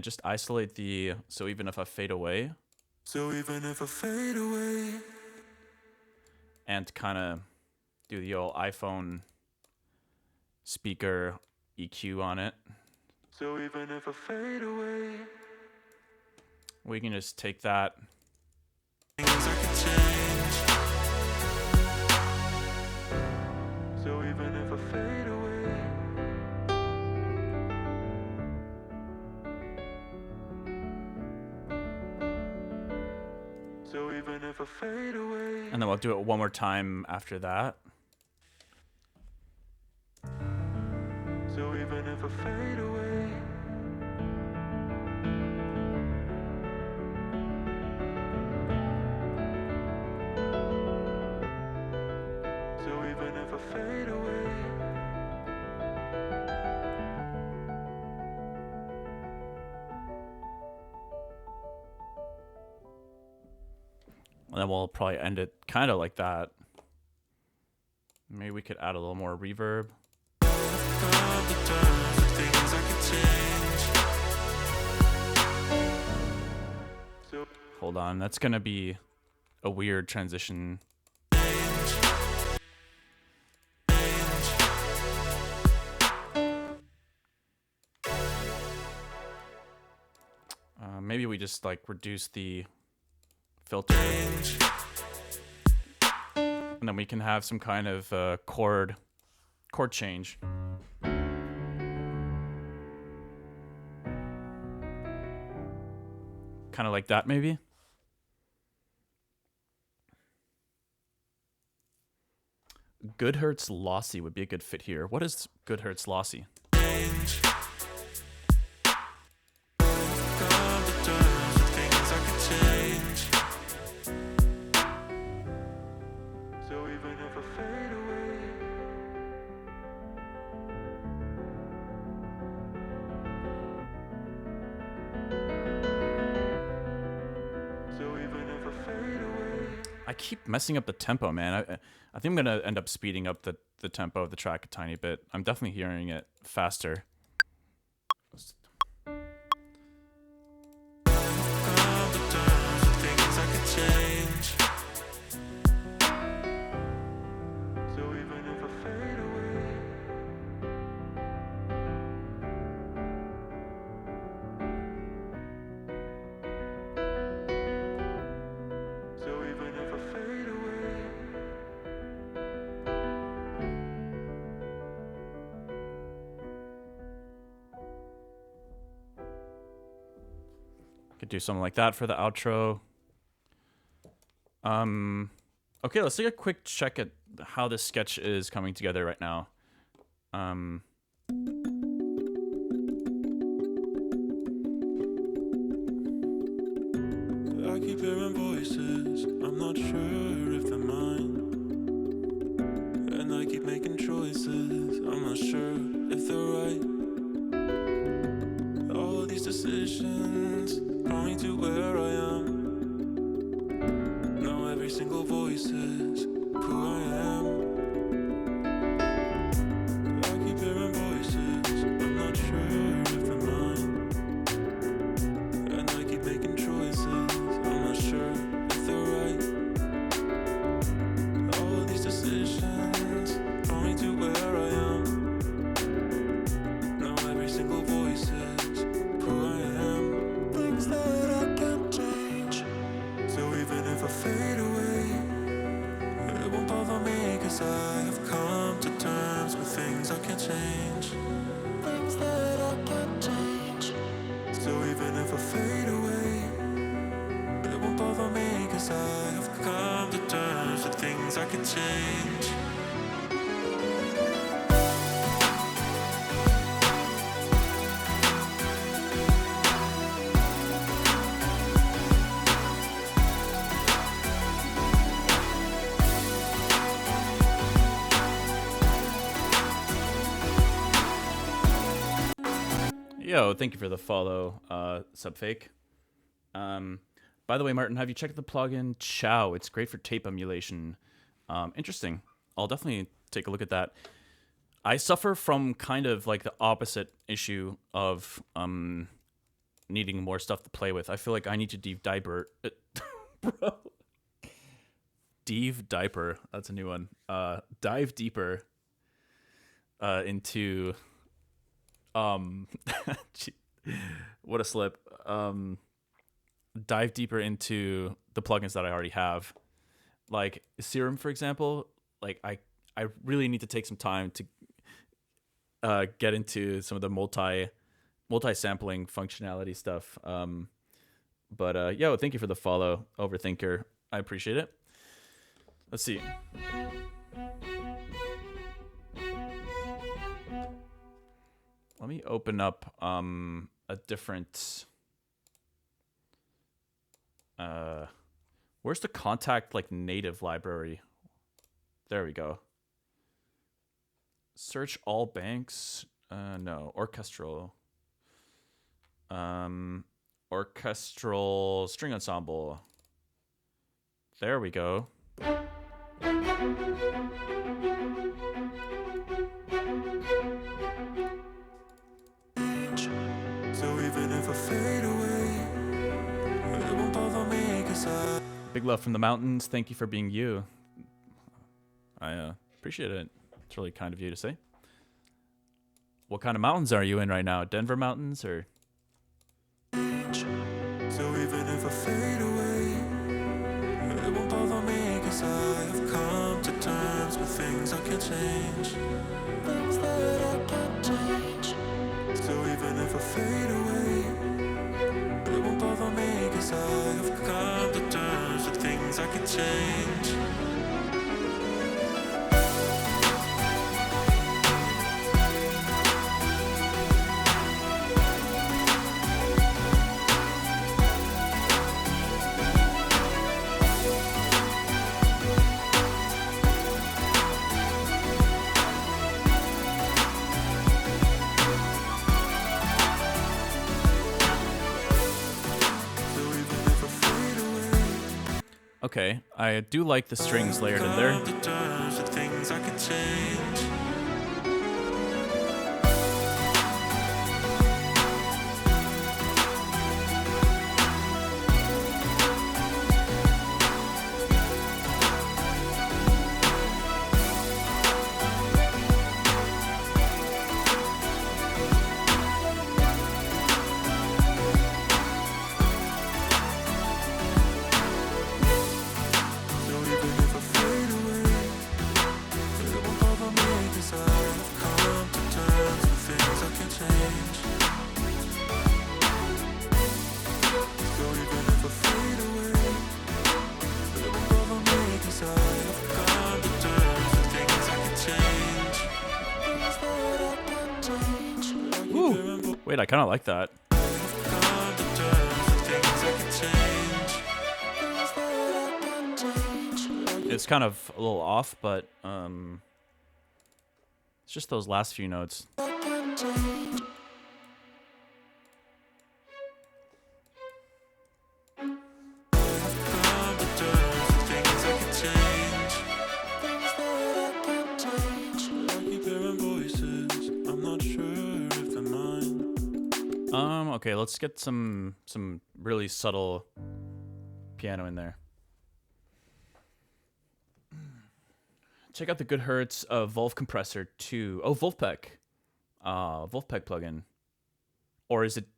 just isolate the so even if I fade away, So even if I fade away, and kind of do the old iPhone speaker EQ on it. so even if I fade away, We can just take that. things I can change. So even if I fade away, so even if I fade away, And then we'll do it one more time after that. so even if I fade away, so even if I fade away, And then we'll probably end it kind of like that. Maybe we could add a little more reverb. come to terms with things I can change. So Hold on, that's gonna be a weird transition. Maybe we just like reduce the filter, and then we can have some kind of chord change. Kind of like that, maybe. Goodhertz Lossy would be a good fit here. What is Goodhertz Lossy? come to terms with things I can change. So even if I fade away, keep messing up the tempo, man. I think I'm gonna end up speeding up the tempo of the track a tiny bit. I'm definitely hearing it faster. Come to terms with things I could change. So even if I fade away, so even if I fade away, Could do something like that for the outro. Okay, let's take a quick check at how this sketch is coming together right now. I keep hearing voices, I'm not sure if they're mine. And I keep making choices, I'm not sure if they're right. All of these decisions point to where I am. Now every single voice is who I am. I keep hearing voices, I'm not sure if they're mine. And I keep making choices, I'm not sure if they're right. All of these decisions point to where I am. Now every single voice is who I am. Things that I can't change. So even if I fade away, it won't bother me, cause I have come to terms with things I can't change. Things that I can't change. So even if I fade away, it won't bother me, cause I have come to terms with things I can change. Yo, thank you for the follow, Subfake. By the way, Martin, have you checked the plugin Chow? It's great for tape emulation. Interesting. I'll definitely take a look at that. I suffer from kind of like the opposite issue of needing more stuff to play with. I feel like I need to dive bro. Dive, that's a new one. Dive deeper into what a slip. Dive deeper into the plugins that I already have, like Serum, for example. Like I really need to take some time to get into some of the multi sampling functionality stuff. But yo, thank you for the follow, Overthinker. I appreciate it. Let's see. Let me open up a different. Where's the contact like native library? There we go. Search all banks. No, orchestral. Orchestral string ensemble. There we go. So even if I fade away, it won't bother me, cause I Big love from the mountains. Thank you for being you. I appreciate it. It's really kind of you to say. What kind of mountains are you in right now? Denver mountains or? So even if I fade away, it won't bother me, cause I have come to terms with things I can't change. Things that I can't change. So even if I fade away, it won't bother me, cause I have come to terms with things I can change. Okay, I do like the strings layered in there. Come to terms with things I can change. So even if I fade away, it won't bother me 'cause I've come to terms with things I can change. So even if I fade away, it won't bother me 'cause I've come to terms with things I can change. Things that I can change. Like Ooh. hearing voices, Wait, I kind of like that. come to terms with things I can change. Things that I can change. Like It's kind of a little off, but it's just those last few notes. I can change. Come to terms with things I can change. Things that I can change. I keep hearing voices. I'm not sure if they're mine. Okay, let's get some really subtle piano in there. Check out the good hertz of Volv Compressor 2. Oh, Wolfpack. Wolfpack plugin. Or is it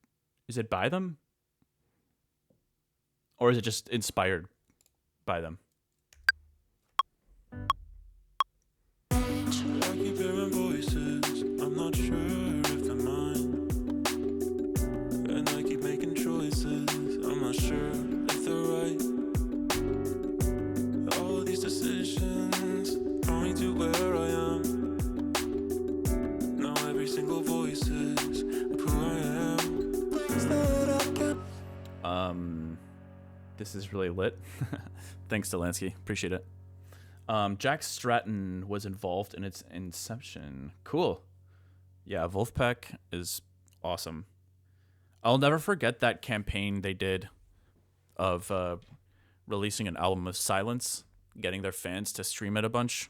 by them? Or is it just inspired by them? I keep hearing voices. I'm not sure if they're mine. And I keep making choices. I'm not sure if they're right. All these decisions brought me to where I am. Now every single voice is who I am. Things that I can. This is really lit. Thanks, Delansky. Appreciate it. Jack Stratton was involved in its inception. Cool. Yeah, Wolfpack is awesome. I'll never forget that campaign they did of releasing an album of silence, getting their fans to stream it a bunch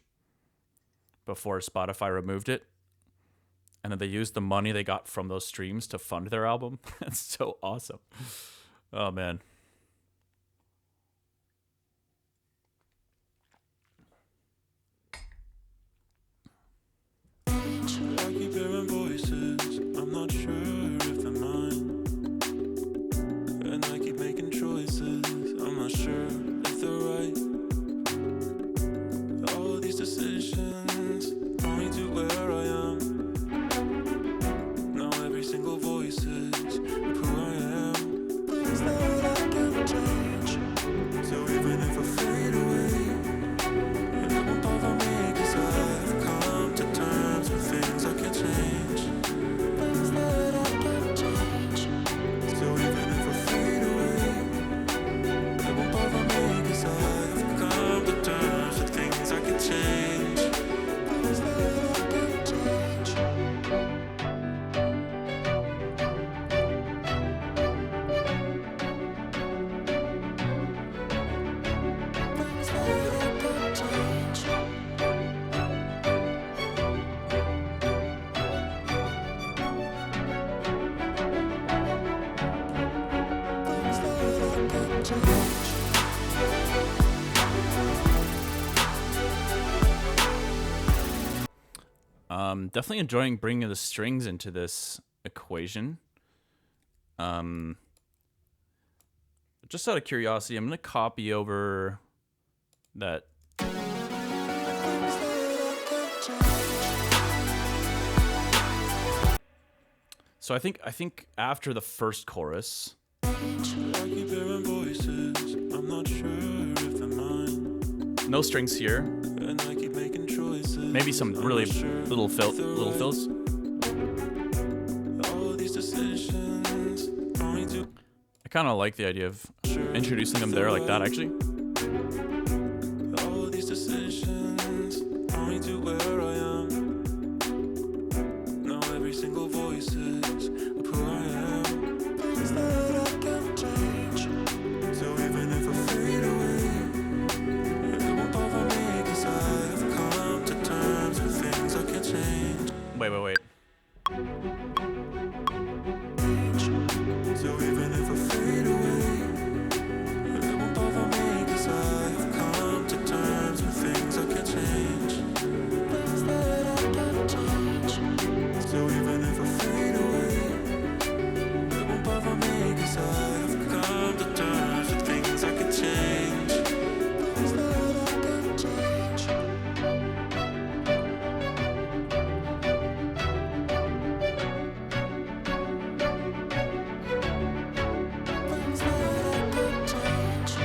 before Spotify removed it. And then they used the money they got from those streams to fund their album. That's so awesome. Oh, man. I keep hearing voices. I'm not sure if they're mine. And I keep making choices. I'm not sure if they're right. All these decisions brought me to where I am. Now every single voice is who I am. Things that I can change. So even if I fade away, it won't bother me 'cause I've come to terms with things I can change. Things that I can change. So even if I fade away, it won't bother me 'cause I've come to terms with things I can change. Things that I can change. Things that I can change. Things that I can change. Definitely enjoying bringing the strings into this equation. Just out of curiosity, I'm gonna copy over that. Things that I can change. So I think after the first chorus, I keep hearing voices. I'm not sure if they're mine. no strings here. And I keep making choices. Maybe some I'm really not sure little if they're little right. fills. All these decisions brought me to I kind of like the idea of sure introducing them there like that, actually. all these decisions brought me to where I am. Now every single voice is who I am. Things that I can change. So even if I fade away, Wait. So even if I fade away, it won't bother me 'cause I have come to terms with things I can change. Things that I can change. So even if I fade away, it won't bother me 'cause I have come to terms with things I can change. Things that I can change. Things that I can change. Things that I can change.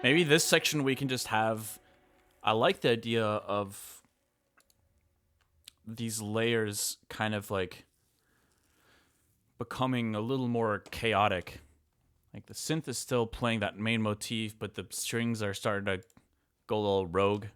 Maybe this section we can just have. I like the idea of these layers kind of like becoming a little more chaotic. Like the synth is still playing that main motif, but the strings are starting to go a little rogue.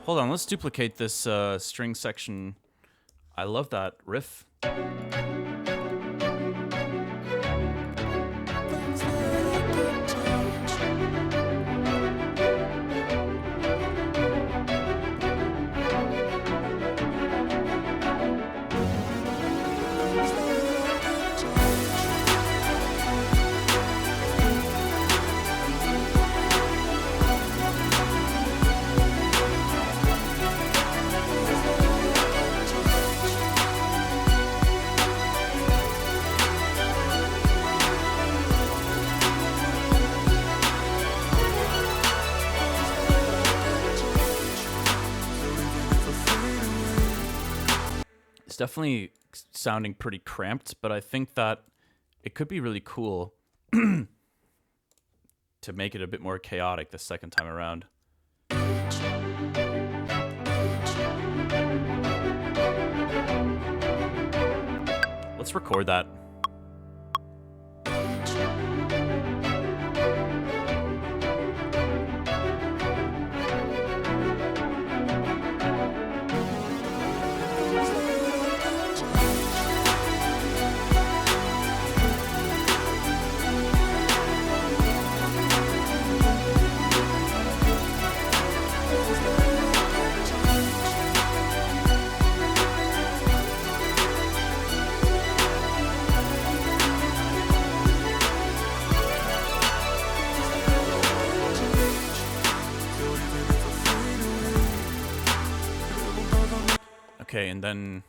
Hold on, let's duplicate this string section. I love that riff. It's definitely sounding pretty cramped, but I think that it could be really cool to make it a bit more chaotic the second time around. Let's record that. Okay, and then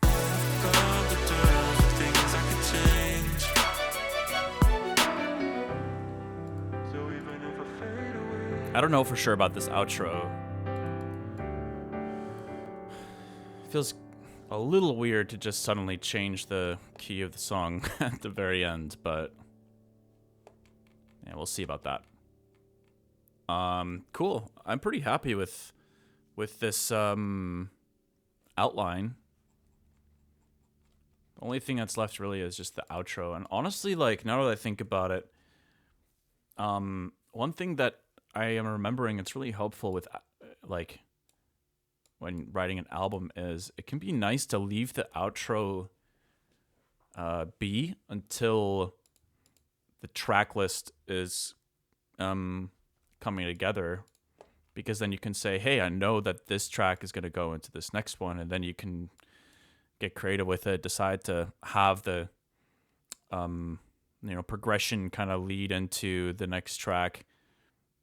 I don't know for sure about this outro. Feels a little weird to just suddenly change the key of the song at the very end, but yeah, we'll see about that. Cool. I'm pretty happy with this outline. only thing that's left really is just the outro. And honestly, like now that I think about it, one thing that I am remembering it's really helpful with like when writing an album is it can be nice to leave the outro be until the track list is coming together, because then you can say, hey, I know that this track is going to go into this next one, and then you can get creative with it, decide to have the progression kind of lead into the next track,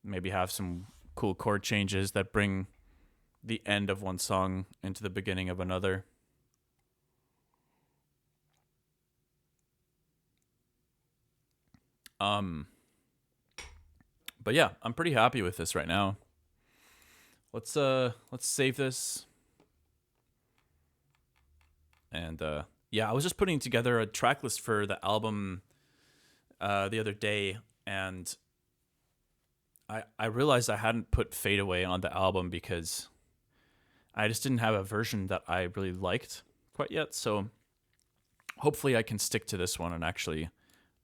maybe have some cool chord changes that bring the end of one song into the beginning of another. But yeah, I'm pretty happy with this right now. Let's save this. And yeah, I was just putting together a track list for the album the other day, and I realized I hadn't put Fade Away on the album because I just didn't have a version that I really liked quite yet. So hopefully I can stick to this one and actually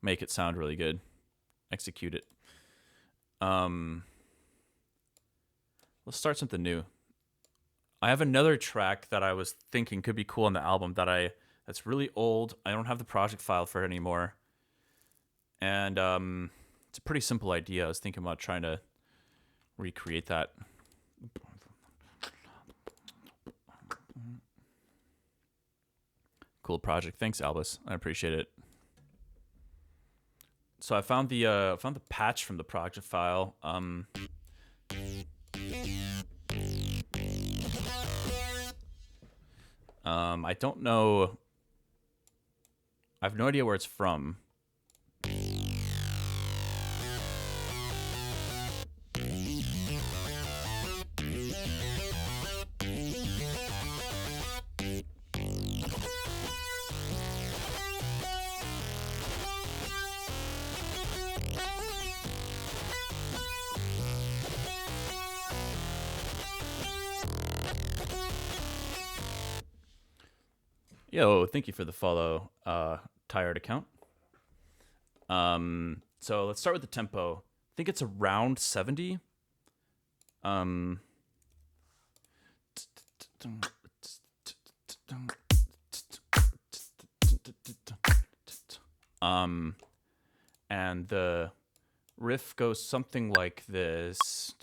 make it sound really good, execute it. Let's start something new. I have another track that I was thinking could be cool on the album that's really old. I don't have the project file for it anymore. And it's a pretty simple idea. I was thinking about trying to recreate that. Cool project. Thanks, Albus. I appreciate it. So I found the patch from the project file. I don't know. I have no idea where it's from. Yo, thank you for the follow, Tired account. So let's start with the tempo. I think it's around 70. And the riff goes something like this.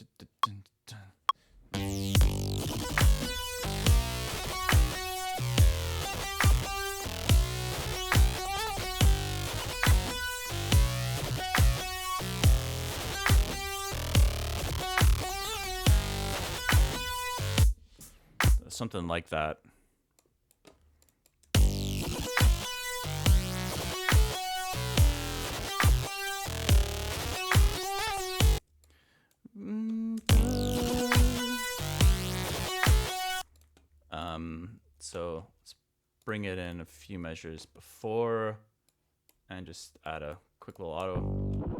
Something like that. So let's bring it in a few measures before and just add a quick little auto.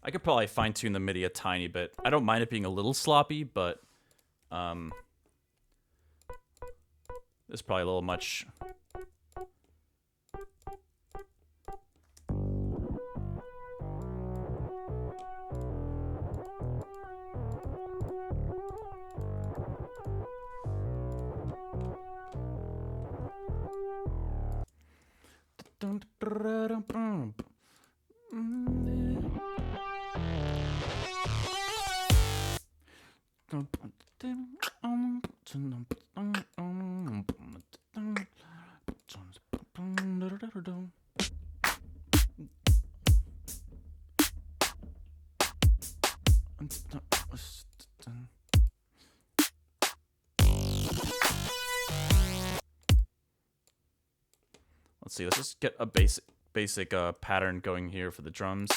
I could probably fine-tune the MIDI a tiny bit. I don't mind it being a little sloppy, but this is probably a little much. Let's see, let's just get a basic pattern going here for the drums.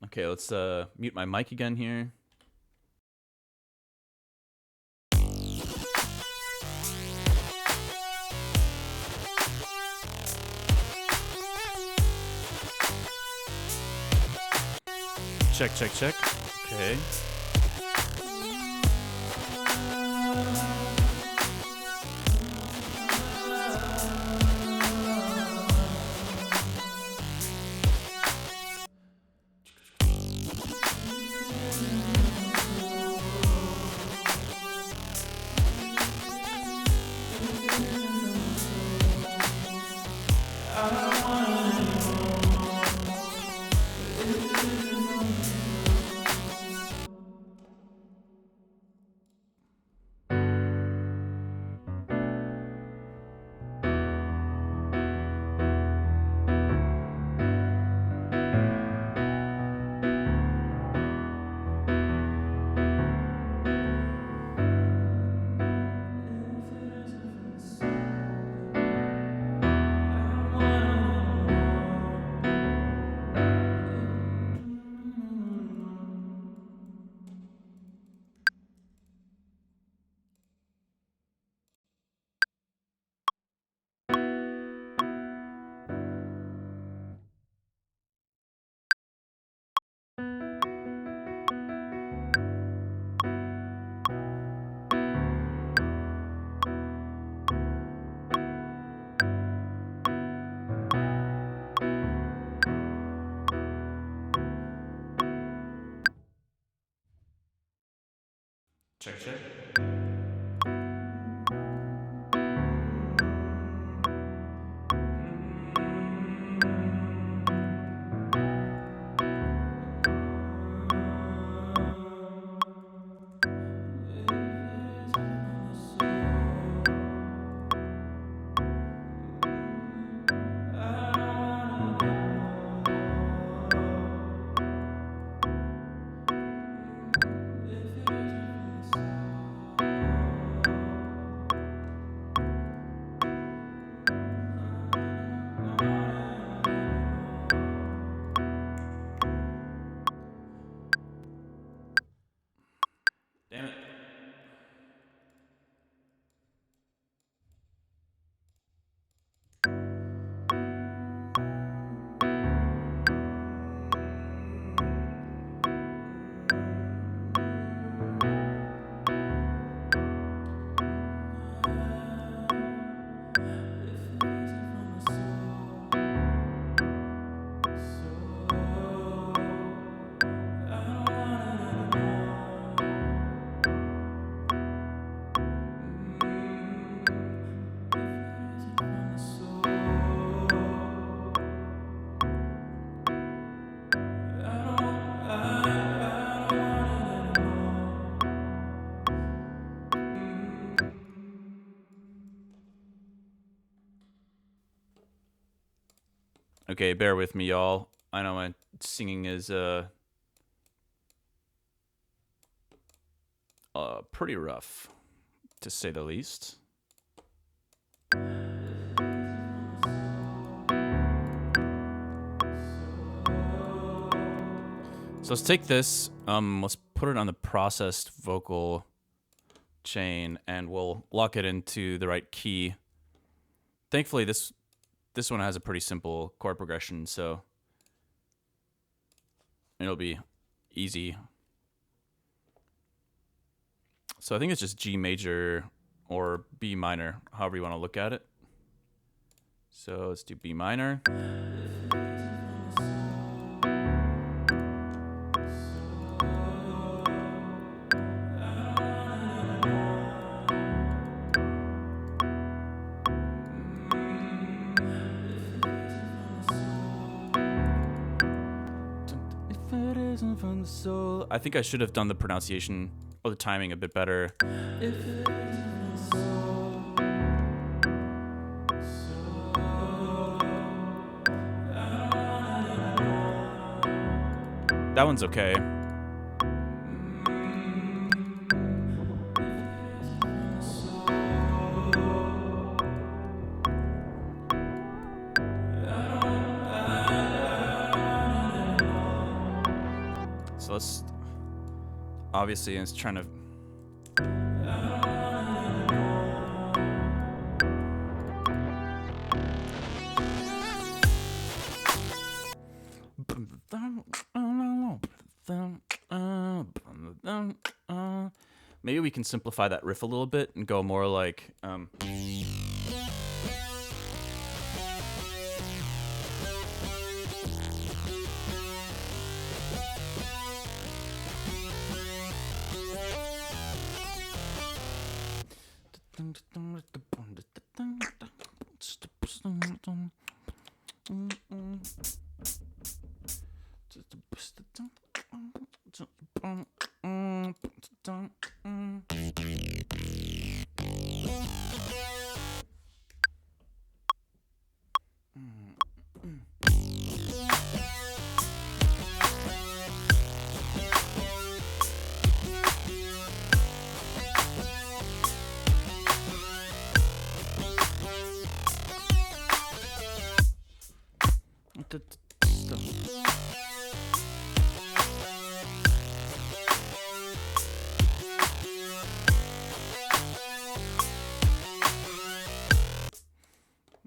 Okay, let's mute my mic again here. Check, check, check. Okay. Check, check. Damn it. Okay, bear with me, y'all. I know my singing is pretty rough, to say the least. So let's take this, let's put it on the processed vocal chain, and we'll lock it into the right key. Thankfully, this one has a pretty simple chord progression, so it'll be easy. So I think it's just G major or B minor, however you want to look at it. So let's do B minor. From the soul. I think I should have done the pronunciation or the timing a bit better. That one's okay. let's obviously it's trying to. Maybe we can simplify that riff a little bit and go more like.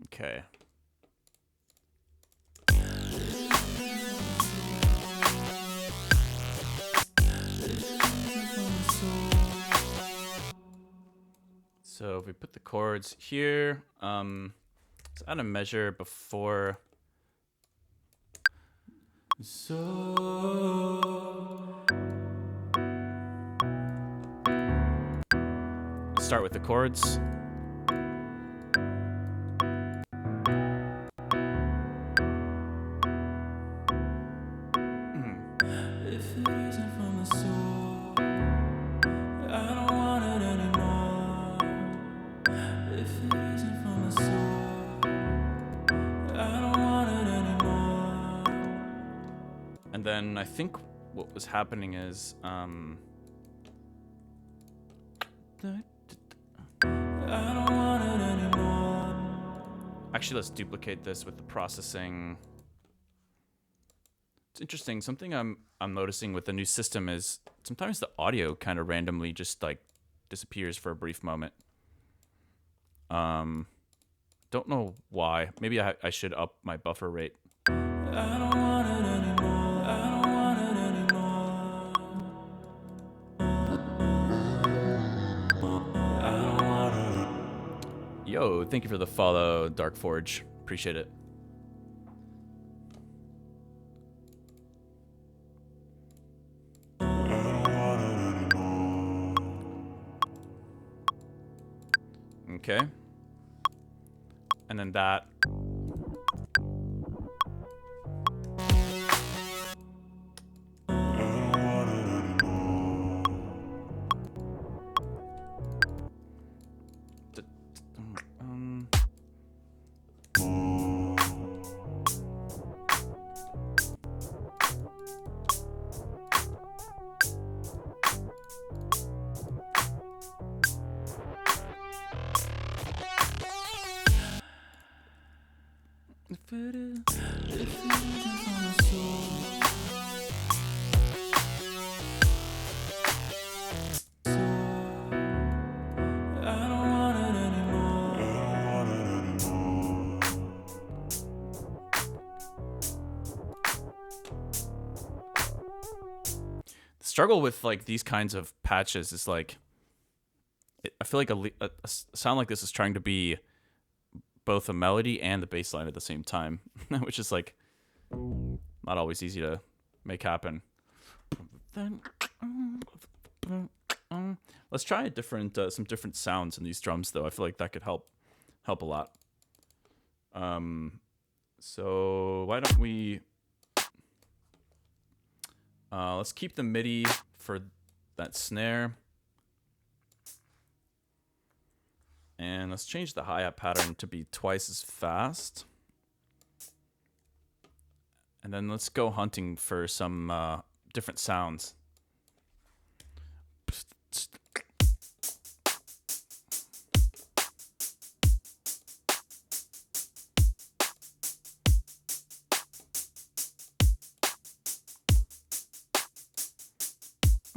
Okay. So if we put the chords here, let's add a measure before. Start with the chords. And then I think what was happening is actually, let's duplicate this with the processing. It's interesting. Something I'm noticing with the new system is sometimes the audio kind of randomly just like disappears for a brief moment. Don't know why. Maybe I should up my buffer rate. Yo, thank you for the follow, Dark Forge. Appreciate it. Okay. And then that. Struggle with like these kinds of patches is like I feel like a sound like this is trying to be both a melody and the bass line at the same time, which is like not always easy to make happen. Let's try a different some different sounds in these drums though. I feel like that could help a lot. So why don't we let's keep the MIDI for that snare. And let's change the hi-hat pattern to be twice as fast. And then let's go hunting for some different sounds.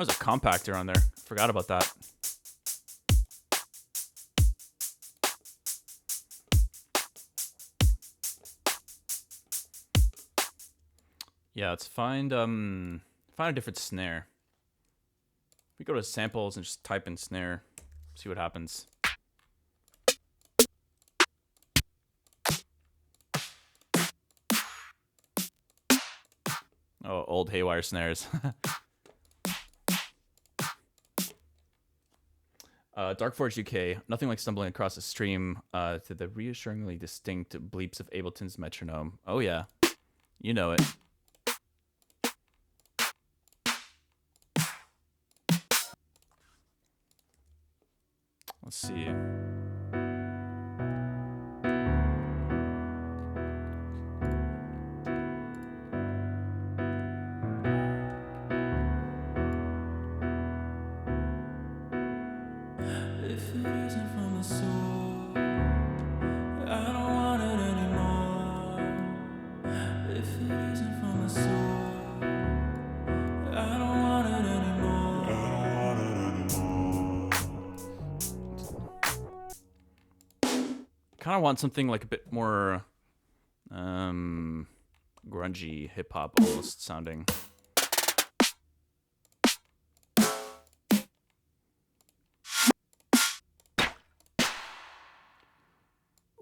There's a compactor on there. Forgot about that. Yeah, let's find a different snare. We go to samples and just type in snare, see what happens. Oh, old Haywyre snares. Dark Forge UK, nothing like stumbling across a stream to the reassuringly distinct bleeps of Ableton's metronome. Oh yeah, you know it. Let's see. If it isn't from the soul, I don't want it anymore. If it isn't from the soul, I don't want it anymore. Kind of want something like a bit more grungy, hip hop almost sounding.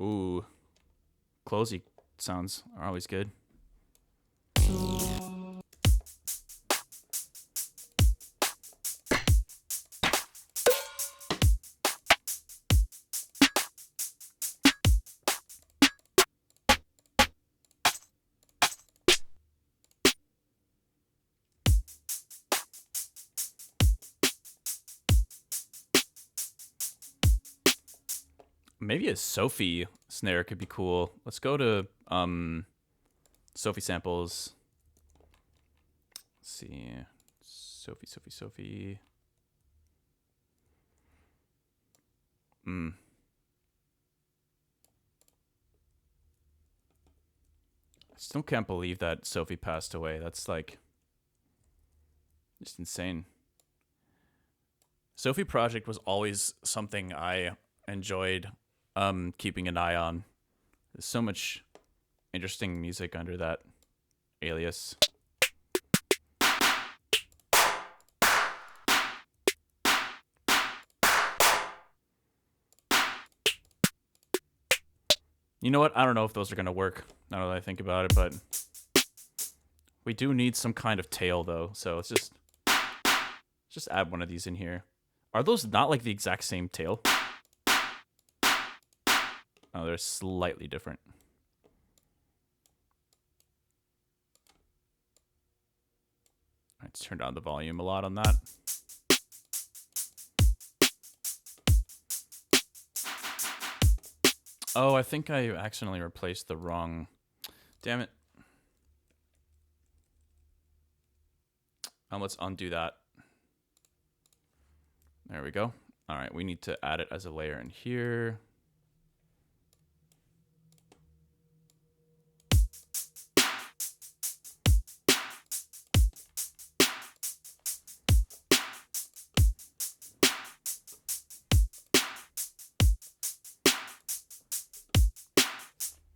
Ooh, closey sounds are always good. Maybe a Sophie snare could be cool. Let's go to Sophie samples. Let's see. Sophie. I still can't believe that Sophie passed away. That's like just insane. Sophie Project was always something I enjoyed keeping an eye on. There's so much interesting music under that alias. You know what? I don't know if those are going to work now that I think about it, but we do need some kind of tail though. So let's just add one of these in here. Are those not like the exact same tail? Oh, they're slightly different. Let's turn down the volume a lot on that. Oh, I think I accidentally replaced the wrong... Damn it. Let's undo that. There we go. All right, we need to add it as a layer in here.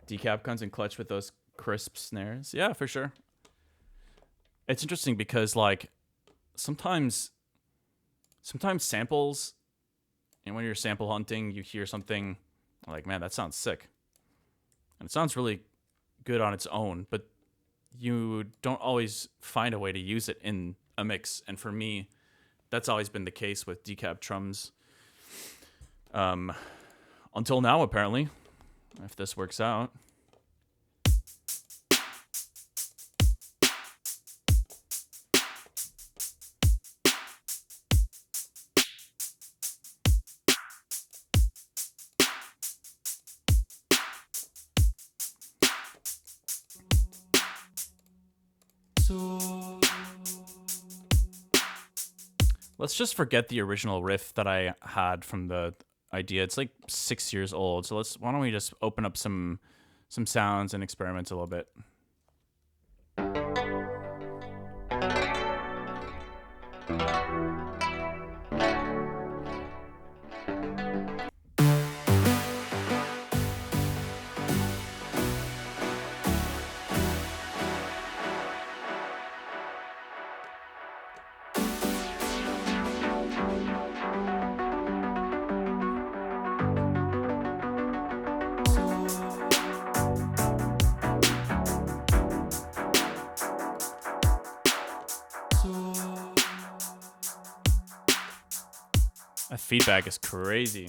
Decap comes in clutch with those crisp snares. Yeah, for sure. It's interesting because like sometimes samples, and when you're sample hunting, you hear something like, man, that sounds sick. And it sounds really good on its own, but you don't always find a way to use it in a mix. And for me, that's always been the case with decap drums. Until now, apparently, if this works out. Let's just forget the original riff that I had from the idea. It's like 6 years old. So why don't we just open up some sounds and experiment a little bit. That feedback is crazy.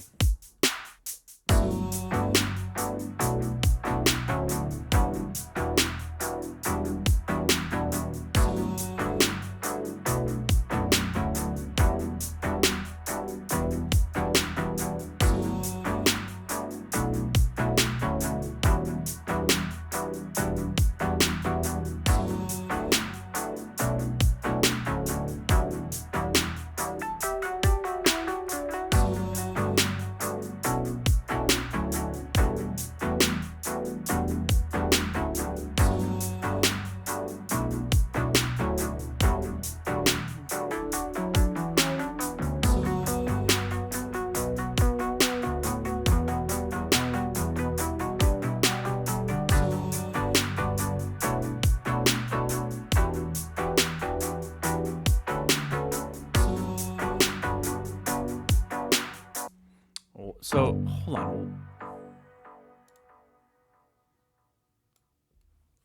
So, hold on.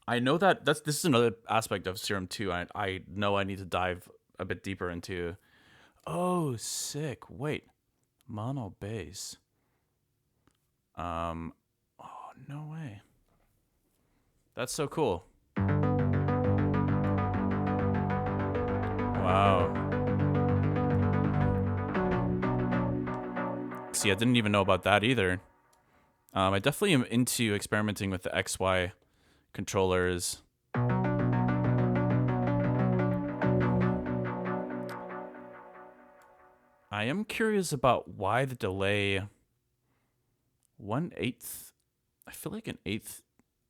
I know this is another aspect of Serum 2 I know I need to dive a bit deeper into. Oh, sick. Wait. Mono bass. Oh, no way. That's so cool. Wow. See, I didn't even know about that either. I definitely am into experimenting with the XY controllers. I am curious about why the delay 1/8. I feel like an eighth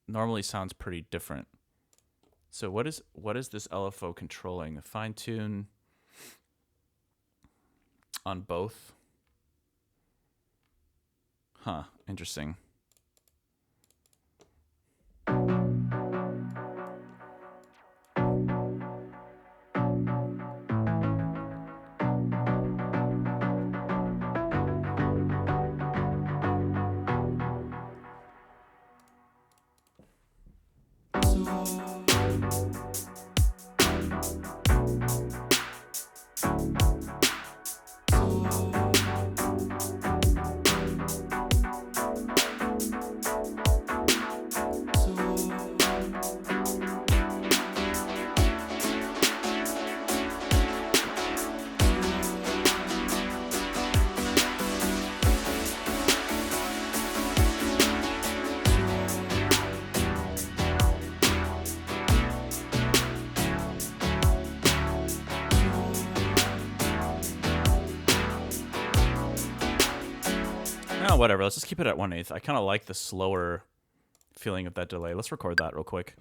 normally sounds pretty different. So what is this LFO controlling? The fine tune on both? Huh, interesting. Whatever, let's just keep it at 1/8. I kind of like the slower feeling of that delay. Let's record that real quick.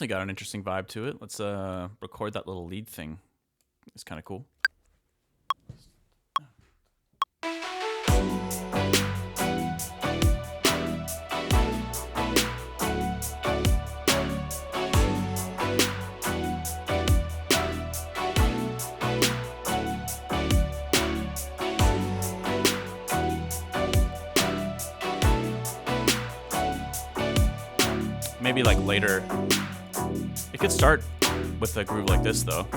definitely got an interesting vibe to it. Let's record that little lead thing. It's kind of cool. Maybe like later. It could start with a groove like this though.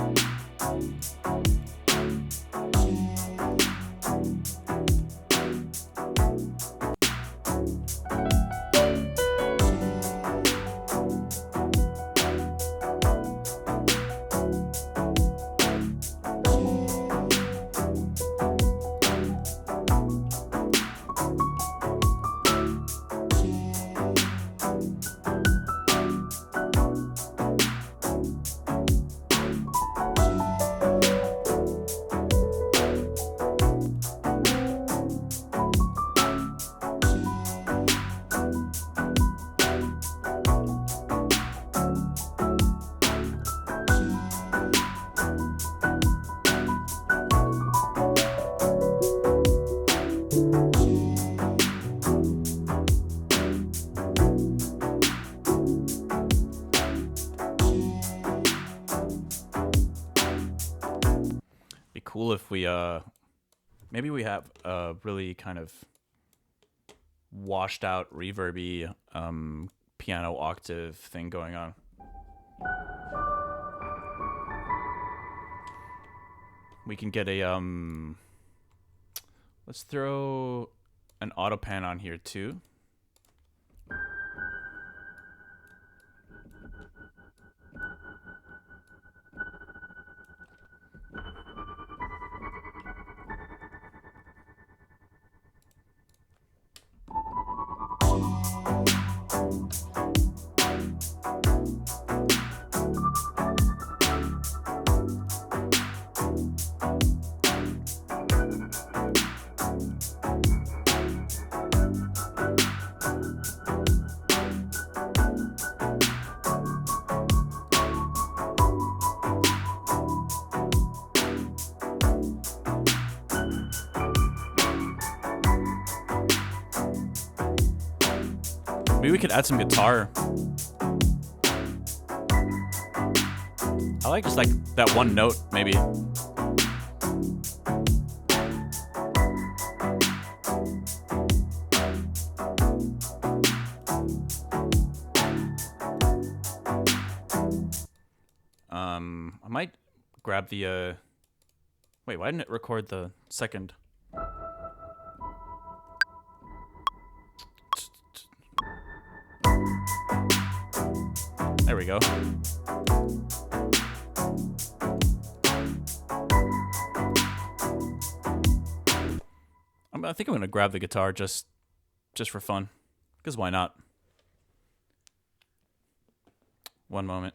Cool if we maybe we have a really kind of washed out reverby piano octave thing going on. We can get a let's throw an auto pan on here too. Maybe we could add some guitar. I like just like that one note, maybe. I might grab the wait, why didn't it record the second? There we go. I think I'm gonna grab the guitar just for fun, because why not? One moment.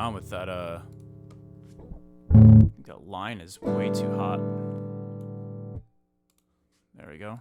on with that. I think that line is way too hot. There we go.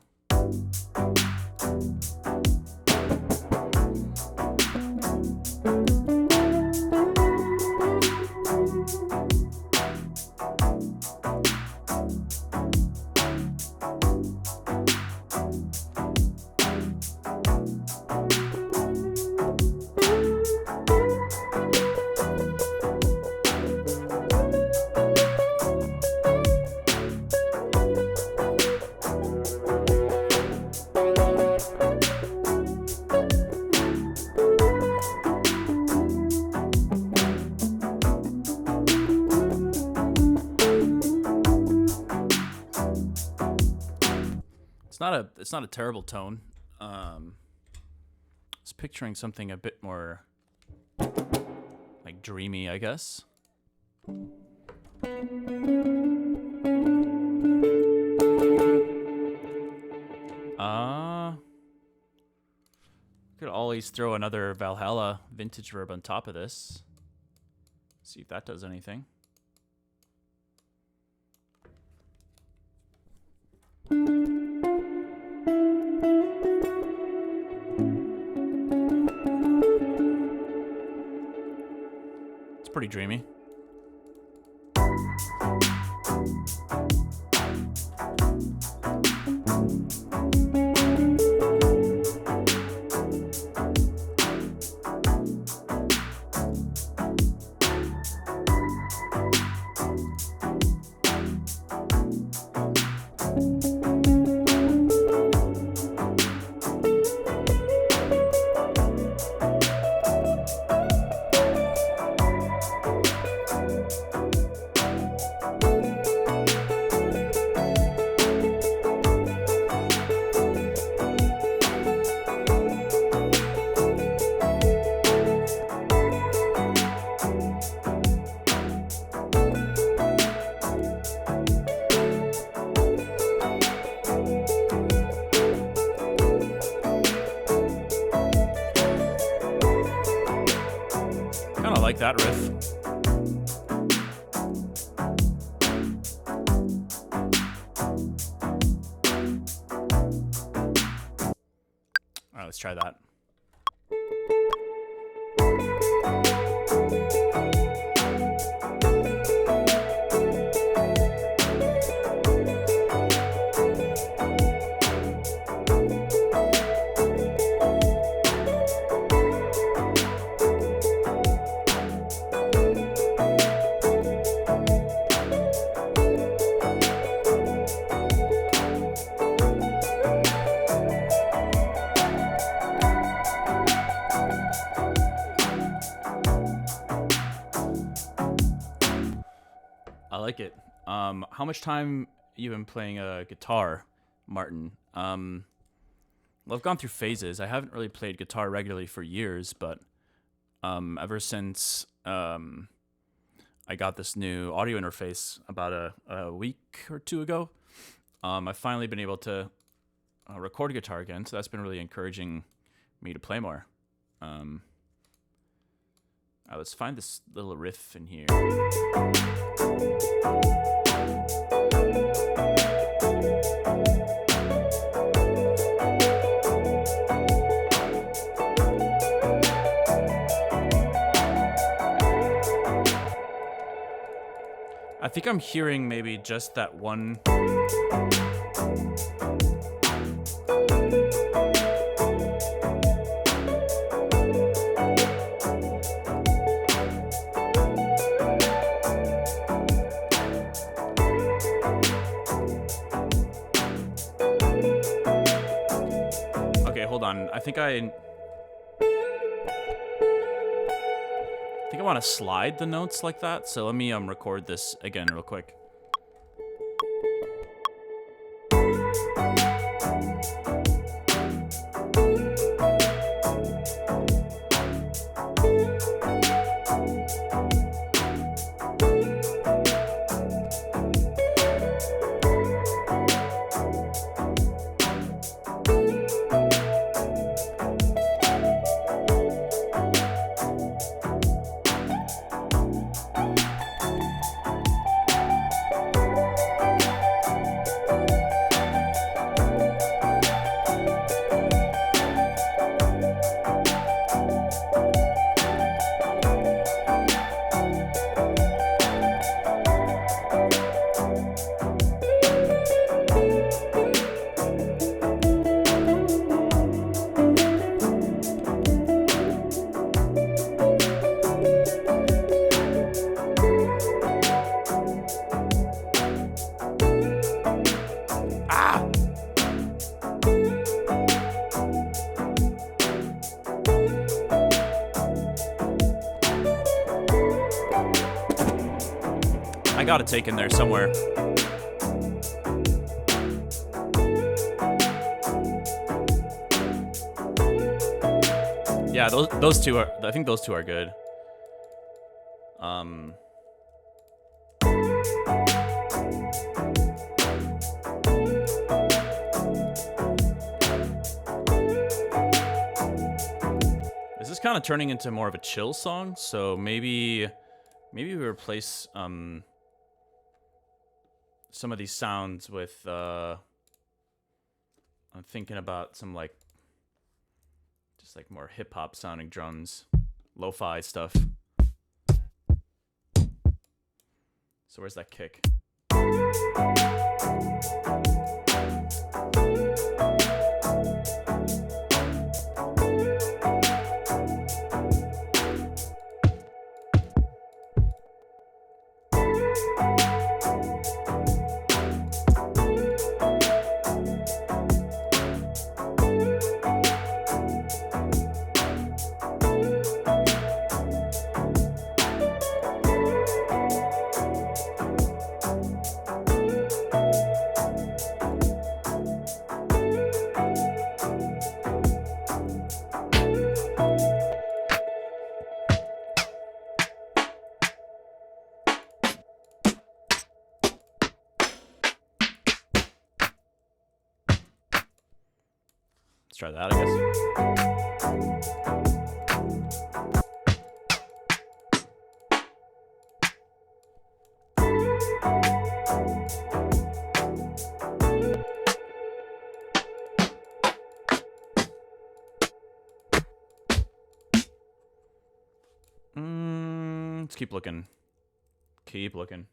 It's not a terrible tone. I was picturing something a bit more like dreamy, I guess. Could always throw another Valhalla vintage verb on top of this. See if that does anything. It's pretty dreamy. Like that riff. All right, let's try that. I like it. How much time you been playing a guitar, Martin? Well, I've gone through phases. I haven't really played guitar regularly for years, but ever since I got this new audio interface about a week or two ago, I've finally been able to record a guitar again. So that's been really encouraging me to play more. Let's find this little riff in here. I think I'm hearing maybe just that one. Okay, hold on. I think I want to slide the notes like that, so let me record this again real quick. I got a take in there somewhere. Yeah, those two are. I think those two are good. This is kind of turning into more of a chill song, so maybe we replace some of these sounds with. I'm thinking about some like. Just like more hip hop sounding drums, lo-fi stuff. So where's that kick? Let's try that, I guess. Let's keep looking. Keep looking.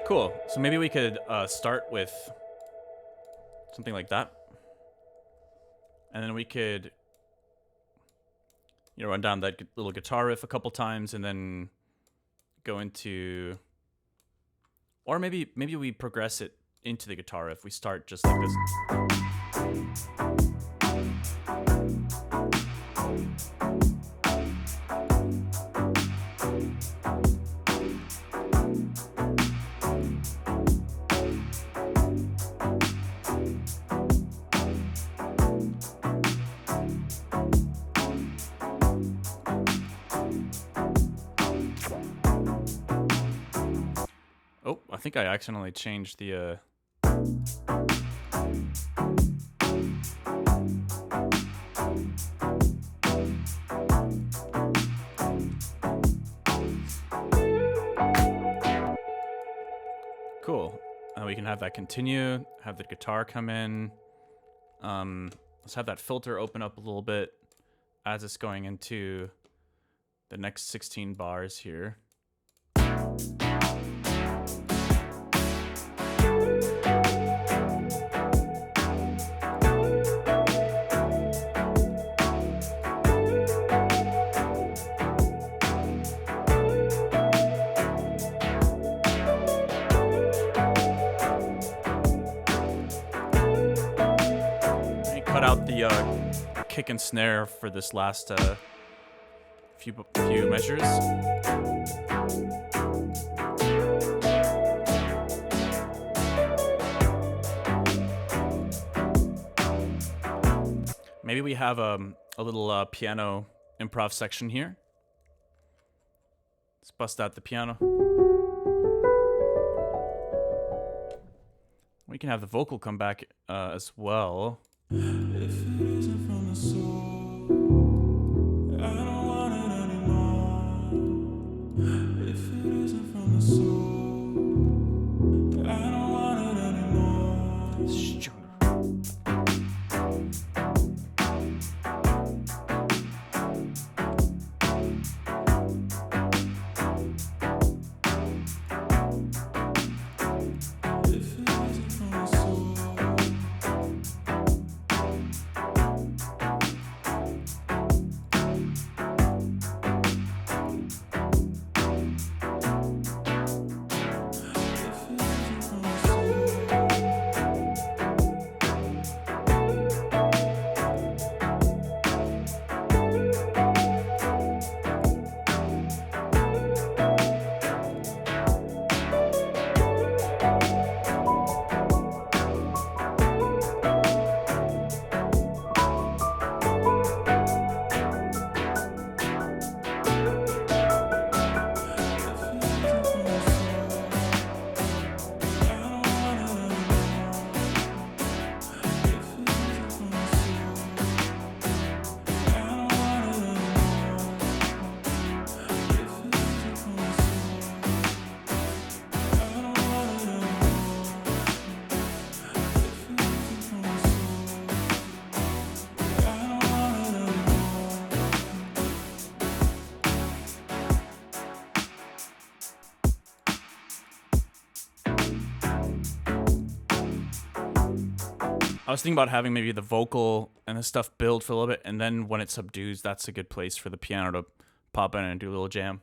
Cool. So maybe we could start with something like that. And then we could, run down that little guitar riff a couple times and then go into, or maybe we progress it into the guitar riff. We start just like this. Oh, I think I accidentally changed the Cool. We can have that continue, have the guitar come in. Let's have that filter open up a little bit as it's going into the next 16 bars here. Cut out the kick and snare for this last few measures. Maybe we have a little piano improv section here. Let's bust out the piano. We can have the vocal come back as well. If it isn't from the soul, I don't want it anymore. If it isn't from the soul, I don't want it anymore. was thinking about having maybe the vocal and the stuff build for a little bit, and then when it subdues, that's a good place for the piano to pop in and do a little jam.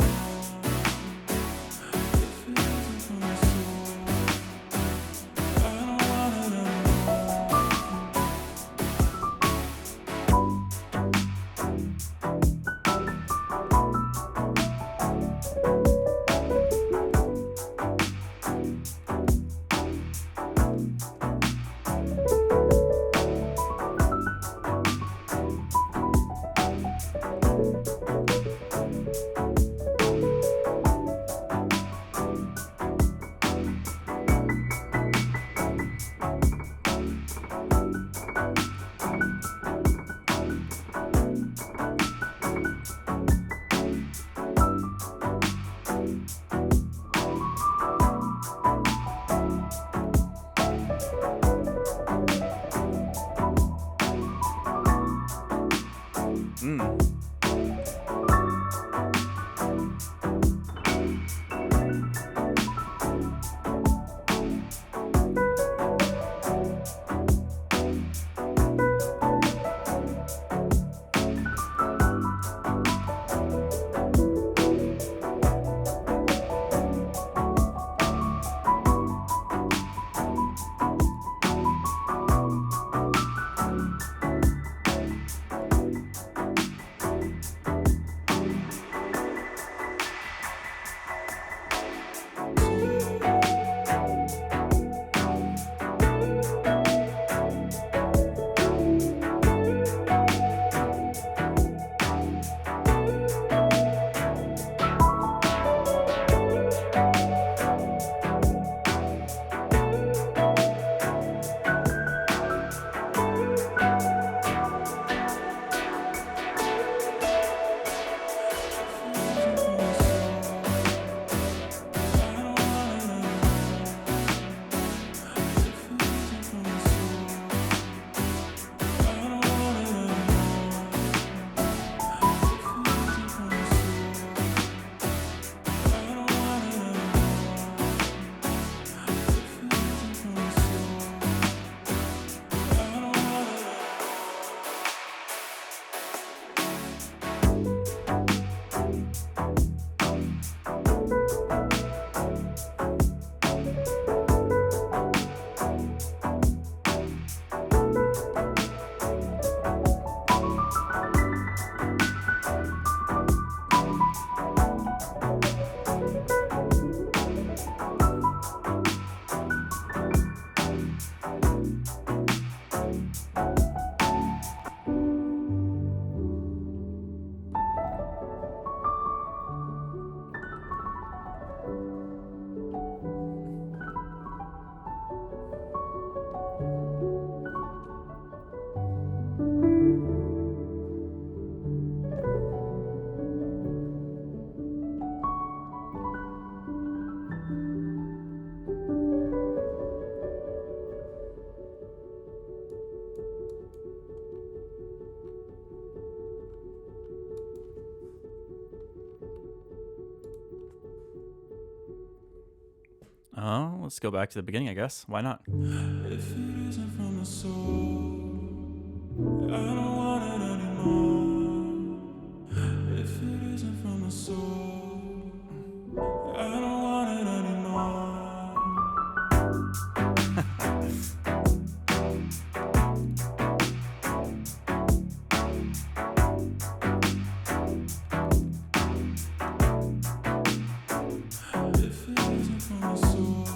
Oh, let's go back to the beginning, I guess. Why not? If it isn't from the soul, I don't want it anymore. If it isn't from the soul, I don't want it anymore. If it isn't from the soul.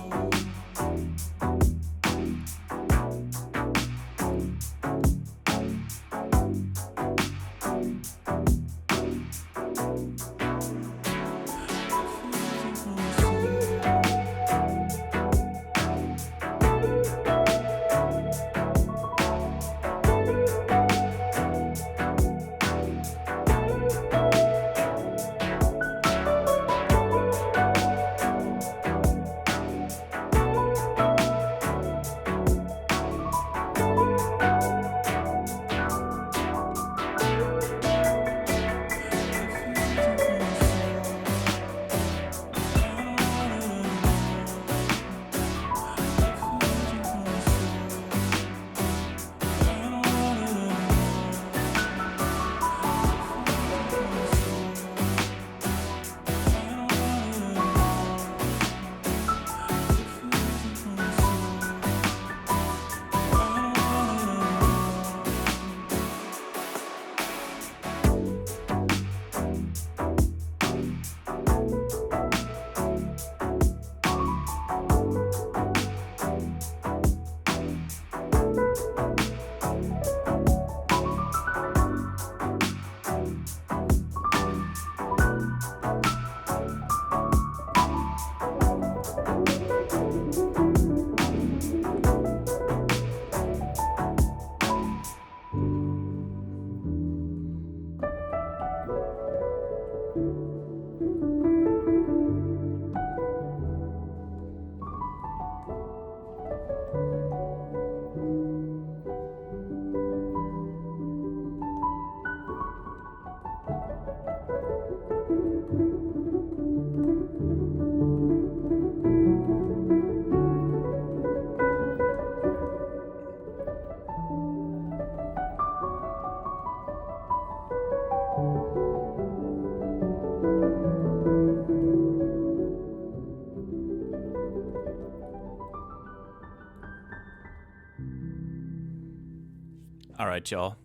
All right, y'all.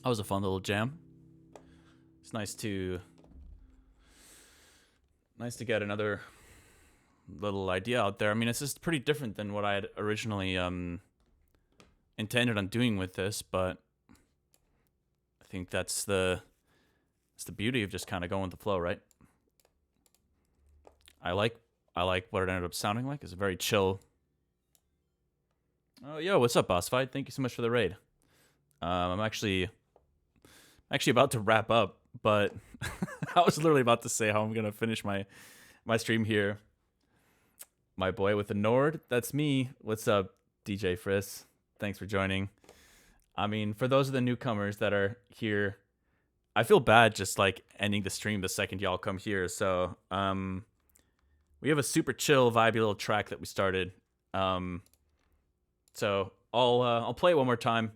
That was a fun little jam. It's nice to get another little idea out there. I mean, it's just pretty different than what I had originally intended on doing with this, but I think it's the beauty of just kind of going with the flow, right? I like what it ended up sounding like. It's a very chill. Oh, yo, what's up, Boss Fight? Thank you so much for the raid. I'm actually about to wrap up, but I was literally about to say how I'm gonna finish my stream here. My boy with the Nord, that's me. What's up, DJ Friss? Thanks for joining. I mean, for those of the newcomers that are here, I feel bad just like ending the stream the second y'all come here. So we have a super chill, vibey little track that we started. So I'll play it one more time.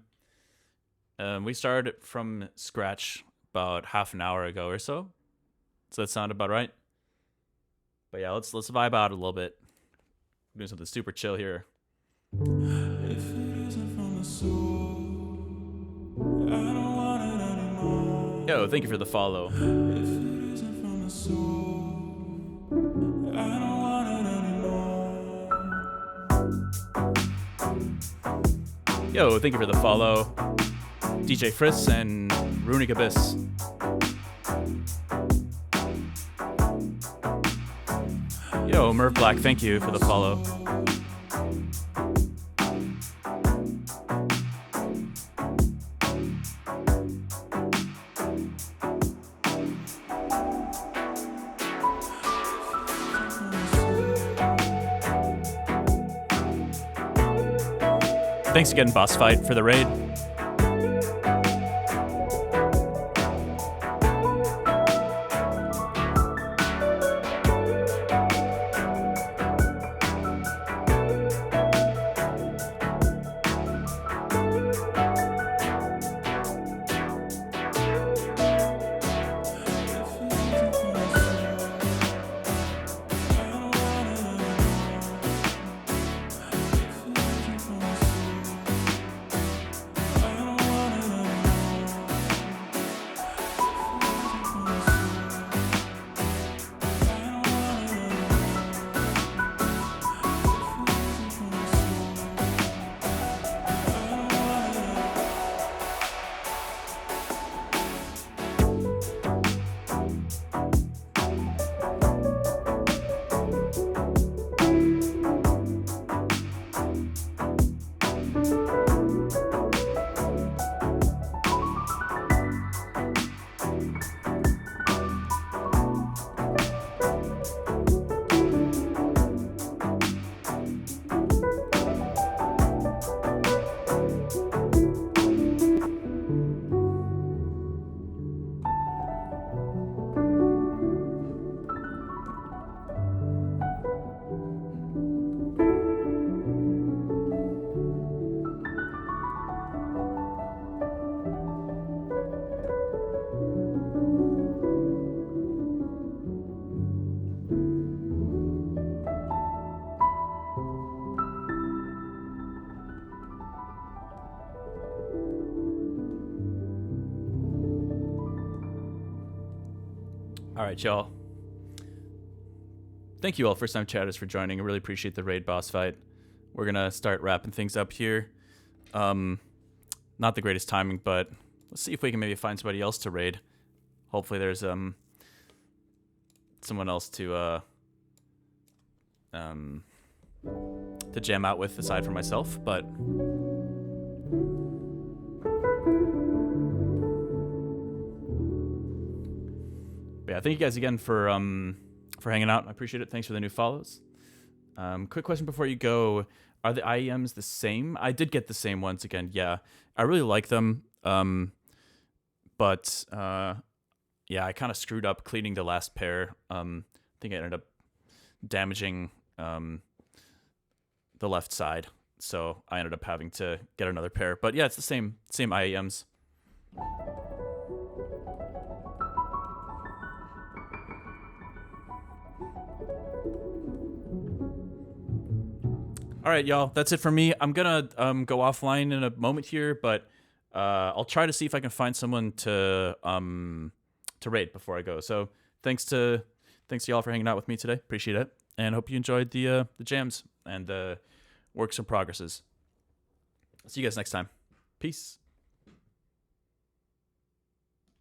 We started it from scratch about half an hour ago or so. Does that sound about right? But yeah, let's vibe out a little bit. I'm doing something super chill here. If it isn't from the soul, I don't want it anymore. Yo, thank you for the follow. If it isn't from the soul, I don't want it anymore. Yo, thank you for the follow. DJ Friss and Runic Abyss. Yo, Merv Black, thank you for the follow. Thanks again, Boss Fight, for the raid. All right, y'all. Thank you all first-time chatters for joining. I really appreciate the raid, Boss Fight. We're going to start wrapping things up here. Not the greatest timing, but let's see if we can maybe find somebody else to raid. Hopefully there's someone else to jam out with aside from myself, but But yeah, thank you guys again for hanging out. I appreciate it. Thanks for the new follows. Quick question before you go: are the IEMs the same? I did get the same ones again. Yeah, I really like them. But yeah, I kind of screwed up cleaning the last pair. I think I ended up damaging the left side, so I ended up having to get another pair. But yeah, it's the same IEMs. All right, y'all. That's it for me. I'm gonna go offline in a moment here, but I'll try to see if I can find someone to raid before I go. So thanks to y'all for hanging out with me today. Appreciate it, and hope you enjoyed the jams and the works and progresses. See you guys next time. Peace.